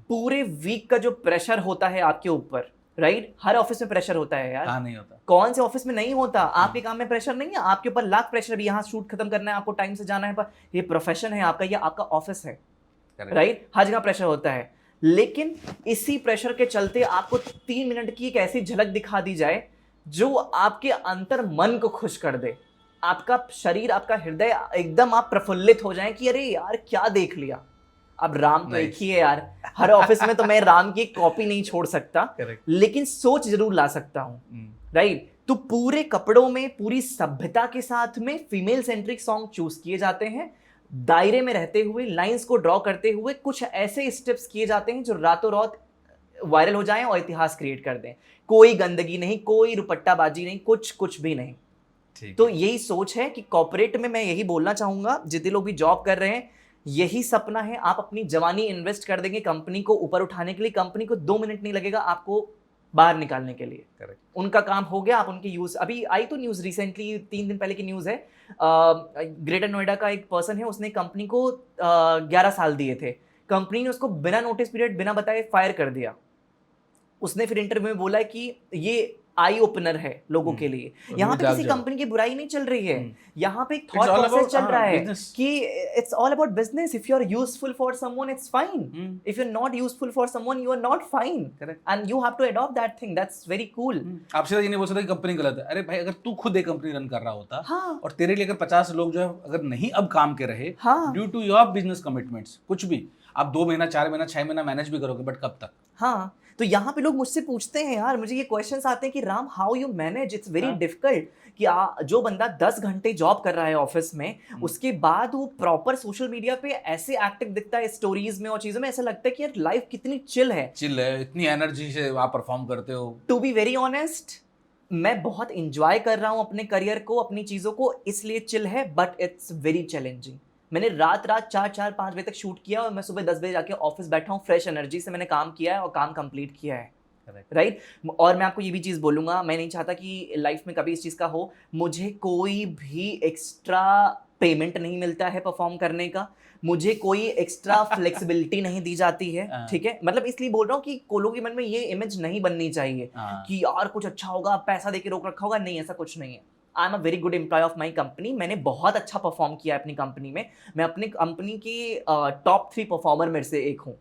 पूरे वीक का जो प्रेशर होता है आपके ऊपर, राइट, हर ऑफिस में प्रेशर होता है यार। नहीं होता। कौन से ऑफिस में नहीं होता? आपके काम में प्रेशर नहीं है? आपके ऊपर लाख प्रेशर भी, यहाँ शूट खत्म करना है, आपको टाइम से जाना है, पर ये प्रोफेशन है आपका, ये आपका ऑफिस है, राइट। हर जगह प्रेशर होता है, लेकिन इसी प्रेशर के चलते आपको 3 मिनट की एक ऐसी झलक दिखा दी जाए जो आपके अंतर मन को खुश कर दे, आपका शरीर, आपका हृदय एकदम आप प्रफुल्लित हो जाएं कि अरे यार क्या देख लिया। अब राम तो एक ही है यार, हर ऑफिस में तो मैं राम की एक कॉपी नहीं छोड़ सकता, लेकिन सोच जरूर ला सकता हूँ, राइट। तो पूरे कपड़ों में, पूरी सभ्यता के साथ में फीमेल सेंट्रिक सॉन्ग चूज किए जाते हैं, दायरे में रहते हुए, लाइंस को ड्रॉ करते हुए कुछ ऐसे स्टेप्स किए जाते हैं जो रातों रात वायरल हो जाएं और इतिहास क्रिएट कर दें। कोई गंदगी नहीं, कोई रुपट्टाबाजी नहीं, कुछ भी नहीं। तो यही सोच है कि कॉर्पोरेट में मैं यही बोलना चाहूंगा, जितने लोग भी जॉब कर रहे हैं, यही सपना है। आप अपनी जवानी इन्वेस्ट कर देंगे कंपनी को ऊपर उठाने के लिए, कंपनी को 2 मिनट नहीं लगेगा आपको बाहर निकालने के लिए। Correct. उनका काम हो गया, आप उनकी यूज, अभी आई तो न्यूज रिसेंटली 3 दिन पहले की न्यूज है, ग्रेटर नोएडा का एक पर्सन है, उसने कंपनी को 11 साल दिए थे, कंपनी ने उसको बिना नोटिस पीरियड, बिना बताए फायर कर दिया। उसने फिर इंटरव्यू में बोला कि ये आई ओपनर है लोगों के लिए। यहाँ पे किसी कंपनी की बुराई नहीं चल रही है, यहाँ पे एक थॉट प्रोसेस चल रहा है कि it's all about business. If you are useful for someone it's fine, if you are not useful for someone you are not fine, and you have to adopt that thing, that's very cool. आप सीधा ये नहीं बोल सकते कि कंपनी गलत है। अरे भाई, अगर तू खुद एक कंपनी रन कर रहा होता, हाँ, और तेरे लिए अगर 50 लोग जो है अगर नहीं अब काम के रहे, हाँ, due to your business commitments, कुछ भी आप 2 महीना, 4 महीना, 6 महीना मैनेज भी करोगे, बट कब तक? हाँ, तो यहाँ पे लोग मुझसे पूछते हैं यार, मुझे ये क्वेश्चंस आते हैं कि Ram how you manage, it's very difficult. कि जो बंदा 10 घंटे जॉब कर रहा है ऑफिस में, उसके बाद वो प्रॉपर सोशल मीडिया पे ऐसे एक्टिव दिखता है स्टोरीज में और चीजों में, ऐसा लगता है कि यार लाइफ कितनी चिल है, इतनी एनर्जी से आप परफॉर्म करते हो। टू बी वेरी ऑनेस्ट, मैं बहुत इंजॉय कर रहा हूँ अपने करियर को, अपनी चीजों को, इसलिए चिल है, बट इट्स वेरी चैलेंजिंग। मैंने रात 4-5 बजे तक शूट किया और मैं सुबह 10 बजे जाके ऑफिस बैठा हूँ, फ्रेश एनर्जी से मैंने काम किया है और काम कंप्लीट किया है, राइट। और मैं आपको ये भी चीज़ बोलूँगा, मैं नहीं चाहता कि लाइफ में कभी इस चीज़ का हो, मुझे कोई भी एक्स्ट्रा पेमेंट नहीं मिलता है परफॉर्म करने का, मुझे कोई एक्स्ट्रा फ्लेक्सिबिलिटी नहीं दी जाती है, ठीक है। मतलब इसलिए बोल रहा हूँ कि लोगों के मन में ये इमेज नहीं बननी चाहिए कि यार कुछ अच्छा होगा, पैसा देके रोक रखा होगा, नहीं, ऐसा कुछ नहीं है। I am a very good employ of my company, मैंने बहुत अच्छा परफॉर्म किया है अपनी कंपनी में, मैं अपनी कंपनी की टॉप 3 परफॉर्मर में से एक हूँ।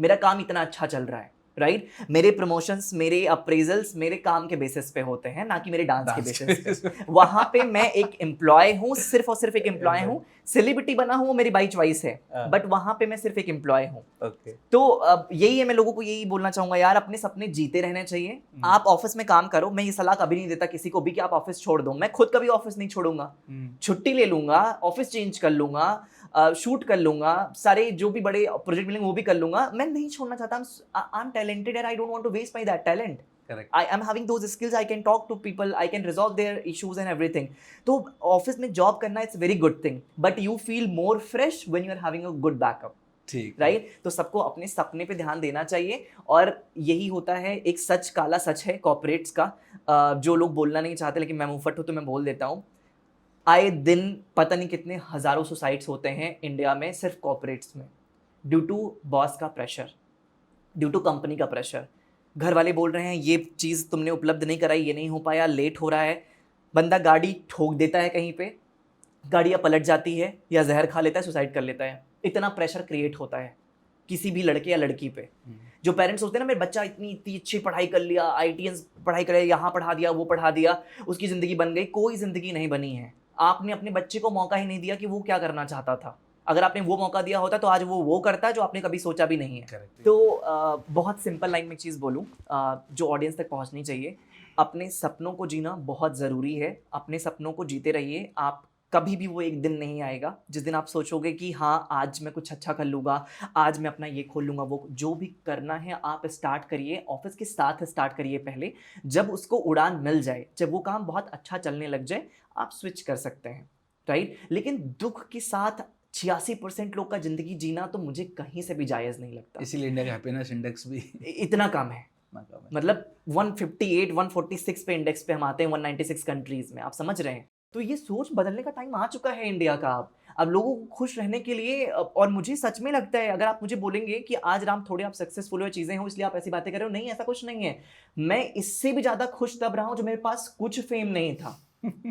मेरा काम इतना अच्छा चल रहा है, राइट। मेरे प्रमोशंस, मेरे अप्रेजल्स मेरे काम के बेसिस पे होते हैं, ना कि मेरे डांस के बेसिस पे। वहां पे मैं एक एम्प्लॉय हूँ, सिर्फ और सिर्फ एक एम्प्लॉय हूँ। सेलिब्रिटी बना हूँ वो मेरी बाई चॉइस है, बट वहां पे मैं सिर्फ एक एम्प्लॉय हूँ। तो यही है, मैं लोगों को यही बोलना चाहूंगा यार, अपने सपने जीते रहने चाहिए। आप ऑफिस में काम करो, मैं ये सलाह कभी नहीं देता किसी को भी कि आप ऑफिस छोड़ दो। मैं खुद कभी ऑफिस नहीं छोड़ूंगा, छुट्टी ले लूंगा, ऑफिस चेंज कर लूंगा, शूट कर लूंगा, सारे जो भी बड़े प्रोजेक्ट मिलेंगे वो भी कर लूंगा। मैं नहीं छोड़ना चाहता, I am talented and I don't want to waste my that talent. Correct. I am having those skills, I can talk to people, I can resolve their issues and everything. तो ऑफिस में जॉब करना it's very good thing, but you feel more fresh when you are having a good backup, ठीक, राइट। तो सबको अपने सपने पे ध्यान देना चाहिए, और यही होता है, एक सच, काला सच है कॉर्पोरेट्स का, जो लोग बोलना नहीं चाहते, लेकिन मैं मुंहफट हूँ तो मैं बोल देता हूँ। आए दिन पता नहीं कितने हजारों सुसाइड्स होते हैं इंडिया में सिर्फ कॉर्पोरेट्स में, ड्यू टू बॉस का प्रेशर, ड्यू टू कंपनी का प्रेशर। घर वाले बोल रहे हैं ये चीज़ तुमने उपलब्ध नहीं कराई, ये नहीं हो पाया, लेट हो रहा है, बंदा गाड़ी ठोक देता है कहीं पे, गाड़ियाँ पलट जाती है, या जहर खा लेता है, सुसाइड कर लेता है। इतना प्रेशर क्रिएट होता है किसी भी लड़के या लड़की पे। जो पेरेंट्स होते हैं ना, मेरे बच्चा इतनी अच्छी पढ़ाई कर लिया, IITians पढ़ाई करे, यहाँ पढ़ा दिया, वो पढ़ा दिया, उसकी ज़िंदगी बन गई। कोई ज़िंदगी नहीं बनी है। आपने अपने बच्चे को मौका ही नहीं दिया कि वो क्या करना चाहता था। अगर आपने वो मौका दिया होता तो आज वो करता है जो आपने कभी सोचा भी नहीं है। Correct. तो बहुत सिंपल लाइन में एक चीज़ बोलूँ जो ऑडियंस तक पहुँचनी चाहिए, अपने सपनों को जीना बहुत ज़रूरी है। अपने सपनों को जीते रहिए। आप कभी भी वो एक दिन नहीं आएगा जिस दिन आप सोचोगे कि हाँ आज मैं कुछ अच्छा कर लूँगा, आज मैं अपना ये खोल लूँगा, वो जो भी करना है आप स्टार्ट करिए, ऑफिस के साथ स्टार्ट करिए पहले। जब उसको उड़ान मिल जाए, जब वो काम बहुत अच्छा चलने लग जाए, आप स्विच कर सकते हैं, राइट। लेकिन दुख के साथ 86% लोग का ज़िंदगी जीना तो मुझे कहीं से भी जायज़ नहीं लगता। इसीलिए इंडिया का हैप्पीनेस इंडेक्स भी इतना कम है, इतना कम है। मतलब 158 146 पे इंडेक्स पे हम आते हैं 196 कंट्रीज में, आप समझ रहे हैं। तो ये सोच बदलने का टाइम आ चुका है इंडिया का। अब लोगों को खुश रहने के लिए और मुझे सच में लगता है, अगर आप मुझे बोलेंगे कि आज राम थोड़े आप सक्सेसफुल हुए, चीज़ें हो इसलिए आप ऐसी बातें कर रहे हो, नहीं ऐसा कुछ नहीं है। मैं इससे भी ज़्यादा खुश तब रहा हूँ जब मेरे पास कुछ फेम नहीं था।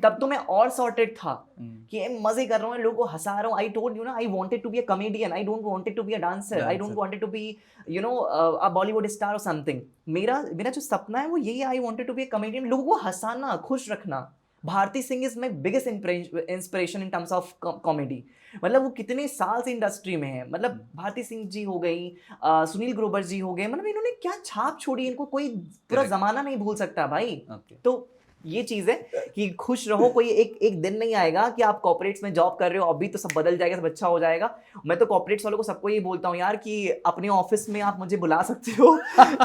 तब तो मैं और सॉर्टेड था कि मैं मजे कर रहा हूँ, लोगों को हंसा रहा हूँ। आई टोल्ड यू ना, I wanted to be a comedian, I don't wanted to be a dancer, I don't wanted to be you know a Bollywood star और समथिंग। मेरा मेरा जो सपना है वो यही, I wanted to be a comedian, लोगों को हंसाना, खुश रखना। Bharti Singh is my biggest inspiration in terms of comedy. मतलब वो कितने साल से इंडस्ट्री में है, मतलब भारती सिंह जी हो गई, सुनील ग्रोवर जी हो गए, मतलब इन्होंने क्या छाप छोड़ी, इनको कोई पूरा जमाना नहीं भूल सकता भाई। तो ये चीज है कि खुश रहो। कोई एक दिन नहीं आएगा कि आप कॉर्पोरेट्स में जॉब कर रहे हो अभी तो सब बदल जाएगा, सब अच्छा हो जाएगा। मैं तो कॉर्पोरेट्स वालों को सबको ये बोलता हूँ यार कि अपने ऑफिस में आप मुझे बुला सकते हो,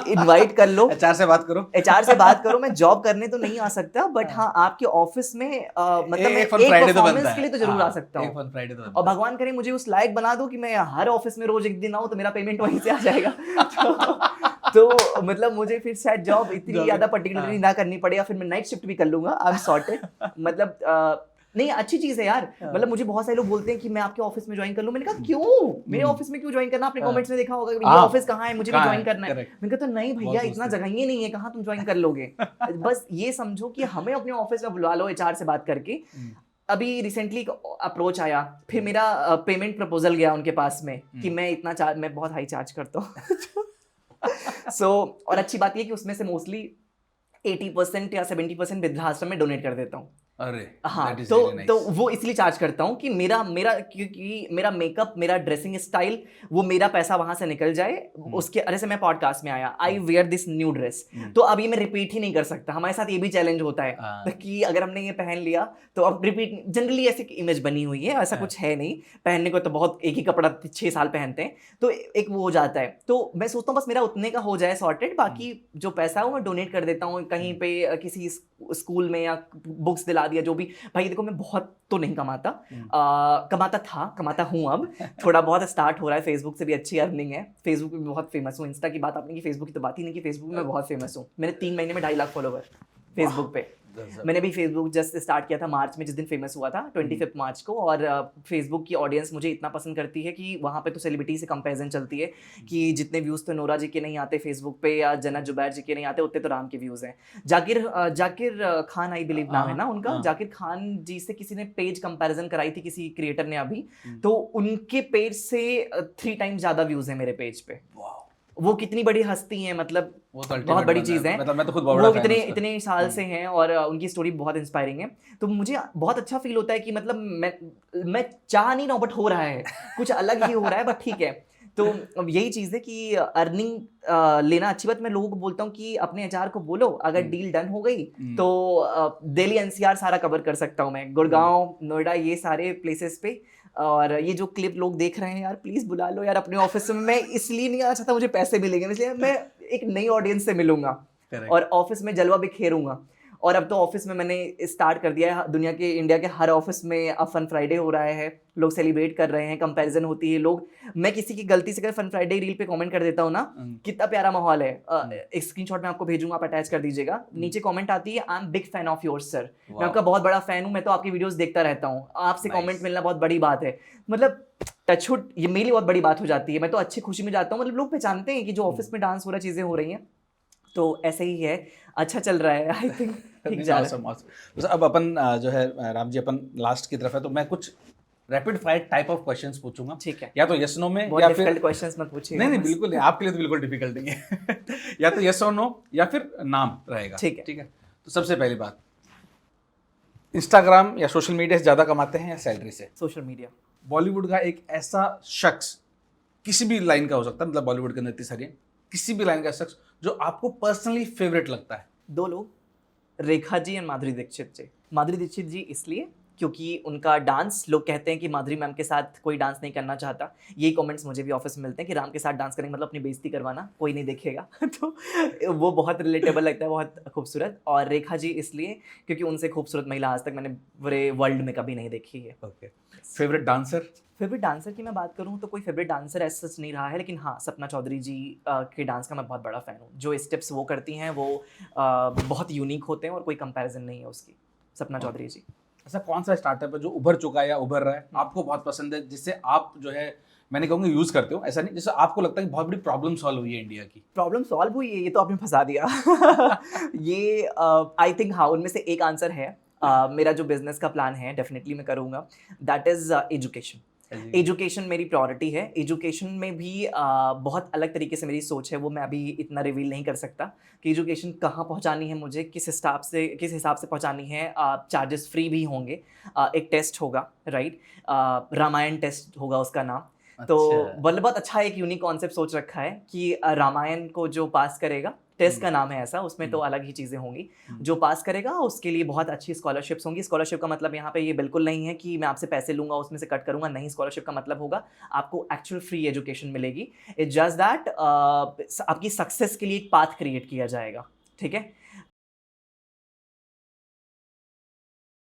इनवाइट कर लो, एचआर से बात करो, एचआर से बात करो। मैं जॉब करने तो नहीं आ सकता, बट हाँ आपके ऑफिस में मतलब मैं एक परफॉर्मेंस के लिए तो जरूर आ सकता हूँ। और भगवान करे मुझे उस लायक बना दो कि मैं हर ऑफिस में रोज एक दिन आऊँ तो मेरा पेमेंट वहीं से आ जाएगा। तो मतलब मुझे फिर शायद जॉब इतनी ज्यादा पर्टिकुलरली ना करनी पड़े, या फिर मैं नाइट शिफ्ट भी कर लूंगा, आई एम सॉर्टेड। मतलब नहीं, अच्छी चीज है यार। मतलब मुझे बहुत सारे लोग बोलते हैं कि मैं आपके ऑफिस में ज्वाइन कर लूं। मैंने कहा क्यों, मेरे ऑफिस में क्यों ज्वाइन करना? आपने कमेंट्स में देखा होगा कि ये ऑफिस कहाँ है, मुझे भी ज्वाइन करना है। मैंने कहा तो नहीं भैया, इतना जगह ही नहीं है, कहाँ तुम ज्वाइन कर लोगे। बस ये समझो कि हमें अपने ऑफिस में बुला लो एचआर से बात करके। अभी रिसेंटली अप्रोच आया, फिर मेरा पेमेंट प्रपोजल गया उनके पास में कि मैं इतना मैं बहुत हाई चार्ज करता हूँ। और अच्छी बात ये कि उसमें से मोस्टली 80% या 70% वृद्धाश्रम में डोनेट कर देता हूँ। अरे हाँ, तो वो इसलिए चार्ज करता हूँ कि क्योंकि मेरा मेकअप, मेरा ड्रेसिंग स्टाइल, वो मेरा पैसा वहां से निकल जाए। उसके अरे से मैं पॉडकास्ट में आया, आई वेयर दिस न्यू ड्रेस, तो अब ये मैं रिपीट ही नहीं कर सकता। हमारे साथ ये भी चैलेंज होता है कि अगर हमने ये पहन लिया तो अब रिपीट, जनरली ऐसी इमेज बनी हुई है, ऐसा कुछ है नहीं। पहनने को तो बहुत एक ही कपड़ा 6 साल पहनते हैं, तो एक वो हो जाता है। तो मैं सोचता हूँ बस मेरा उतने का हो जाए सॉर्टेड, बाकी जो पैसा है वो मैं डोनेट कर देता हूँ कहीं पे, किसी स्कूल में, या बुक्स दिला दिया, जो भी। भाई देखो मैं बहुत तो नहीं कमाता, कमाता हूँ अब थोड़ा बहुत, स्टार्ट हो रहा है। फेसबुक से भी अच्छी अर्निंग है, फेसबुक पे भी बहुत फेमस हूँ। इंस्टा की बात आपने की, फेसबुक की तो बात ही नहीं की। फेसबुक में मैं बहुत फेमस हूँ, मैंने 3 महीने में 2.5 लाख फॉलोवर फेसबुक पे। मैंने भी फेसबुक जस्ट स्टार्ट किया था मार्च में, जिस दिन फेमस हुआ था 25 मार्च को। और फेसबुक की ऑडियंस मुझे इतना पसंद करती है कि वहाँ पे तो सेलिब्रिटी से कंपैरिजन चलती है कि जितने व्यूज़ तो नोरा जी के नहीं आते फेसबुक पे, या जन्नत जुबैर जी के नहीं आते, उतने तो राम के व्यूज़ हैं। जाकिर खान आई बिलीव नाम है ना उनका, जाकिर खान जी से किसी ने पेज कंपैरिजन कराई थी, किसी क्रिएटर ने अभी, तो उनके पेज से 3 टाइम्स ज़्यादा व्यूज़ हैं मेरे पेज पे। वो कितनी बड़ी हस्ती हैं, मतलब वो तो बहुत बड़ी चीज़ है। मतलब मैं तो खुद वो इतने साल से हैं और उनकी स्टोरी बहुत इंस्पायरिंग है। तो मुझे बहुत अच्छा फील होता है कि मतलब मैं चाह नहीं रहा हूँ, बट हो रहा है, कुछ अलग ही हो रहा है, बट ठीक है। तो अब यही चीज़ है कि अर्निंग लेना अच्छी बात। मैं लोगों को बोलता हूँ कि अपने एचआर को बोलो, अगर डील डन हो गई तो दिल्ली एनसीआर सारा कवर कर सकता हूँ मैं, गुड़गांव, नोएडा, ये सारे प्लेसेस पे। और ये जो क्लिप लोग देख रहे हैं यार, प्लीज़ बुला लो यार अपने ऑफिस में। मैं इसलिए नहीं आना चाहता मुझे पैसे मिलेंगे, इसलिए मैं एक नई ऑडियंस से मिलूंगा और ऑफिस में जलवा बिखेरूंगा। और अब तो ऑफिस में मैंने स्टार्ट कर दिया है, दुनिया के, इंडिया के हर ऑफिस में अब फन फ्राइडे हो रहा है, लोग सेलिब्रेट कर रहे हैं, कंपैरिजन होती है। लोग, मैं किसी की गलती से अगर फन फ्राइडे रील पे कमेंट कर देता हूँ ना, कितना प्यारा माहौल है, एक स्क्रीनशॉट मैं आपको भेजूंगा, आप अटैच कर दीजिएगा। नीचे कमेंट आती है, I am big fan of yours sir, मैं आपका बहुत बड़ा फैन हूँ, मैं तो आपकी वीडियोस देखता रहता हूँ। आपसे कमेंट मिलना बहुत बड़ी बात है, मतलब टचवुड, ये मेरी बहुत बड़ी बात हो जाती है। मैं तो अच्छी खुशी में जाता हूँ, मतलब लोग पहचानते हैं कि जो ऑफिस में डांस हो रहा है, चीज़ें हो रही हैं, तो ऐसे ही है, अच्छा चल रहा है, आई थिंक ठीक जा रहा है। अब अपन जो है राम जी, अपन लास्ट की तरफ है, तो मैं कुछ rapid fire type of questions पूछूंगा, ठीक है? या तो यस नो में, या फिर डिफिकल्ट क्वेश्चंस मत पूछिए। नहीं बिल्कुल नहीं, आपके लिए तो बिल्कुल डिफिकल्ट नहीं है। या तो यस और नो, या फिर नाम रहेगा, ठीक है? तो सबसे पहली बात, इंस्टाग्राम या सोशल मीडिया से ज़्यादा कमाते हैं या सैलरी से? Social media. बॉलीवुड का एक ऐसा शख्स, किसी भी लाइन का हो सकता है, मतलब बॉलीवुड के अंदर इतनी सारी, किसी भी लाइन का शख्स जो आपको पर्सनली फेवरेट लगता है? 2 लोग, रेखा जी एंड माधुरी दीक्षित जी। माधुरी दीक्षित जी इसलिए क्योंकि उनका डांस, लोग कहते हैं कि माधुरी मैम के साथ कोई डांस नहीं करना चाहता। यही कमेंट्स मुझे भी ऑफिस में मिलते हैं कि राम के साथ डांस करेंगे मतलब अपनी बेइज्जती करवाना, कोई नहीं देखेगा। तो वो बहुत रिलेटेबल लगता है, बहुत खूबसूरत। और रेखा जी इसलिए क्योंकि उनसे खूबसूरत महिला आज तक मैंने पूरे वर्ल्ड में कभी नहीं देखी है। Okay, favourite dancer? Favourite dancer की मैं बात करूँ तो कोई फेवरेट डांसर ऐसा सच नहीं रहा है, लेकिन हाँ, सपना चौधरी जी के डांस का मैं बहुत बड़ा फ़ैन हूँ। जो स्टेप्स वो करती हैं वो बहुत यूनिक होते हैं और कोई कंपैरिजन नहीं है उसकी। सपना चौधरी जी। ऐसा कौन सा स्टार्टअप है जो उभर चुका है या उभर रहा है, आपको बहुत पसंद है, जिससे आप जो है, मैंने कहूँगा यूज़ करते हो, ऐसा नहीं, जिससे आपको लगता है कि बहुत बड़ी प्रॉब्लम सॉल्व हुई है इंडिया की? प्रॉब्लम सॉल्व हुई है, ये तो आपने फंसा दिया। ये आई थिंक हाँ, उनमें से एक आंसर है। मेरा जो बिजनेस का प्लान है डेफिनेटली मैं करूँगा, दैट इज़ एजुकेशन। एजुकेशन मेरी प्रायोरिटी है। एजुकेशन में भी बहुत अलग तरीके से मेरी सोच है, वो मैं अभी इतना रिवील नहीं कर सकता कि एजुकेशन कहाँ पहुँचानी है मुझे, किस हिसाब से पहुँचानी है। चार्जेस फ्री भी होंगे। एक टेस्ट होगा, राइट, रामायण टेस्ट होगा उसका नाम। तो मतलब बहुत अच्छा एक यूनिक कॉन्सेप्ट सोच रखा है कि रामायण को जो पास करेगा, टेस्ट का नाम है ऐसा, उसमें तो अलग ही चीज़ें होंगी, जो पास करेगा उसके लिए बहुत अच्छी स्कॉलरशिप्स होंगी। स्कॉलरशिप का मतलब यहाँ पे ये बिल्कुल नहीं है कि मैं आपसे पैसे लूँगा उसमें से कट करूँगा, नहीं। स्कॉलरशिप का मतलब होगा आपको एक्चुअल फ्री एजुकेशन मिलेगी। इट्स जस्ट दैट आपकी सक्सेस के लिए एक पाथ क्रिएट किया जाएगा, ठीक है।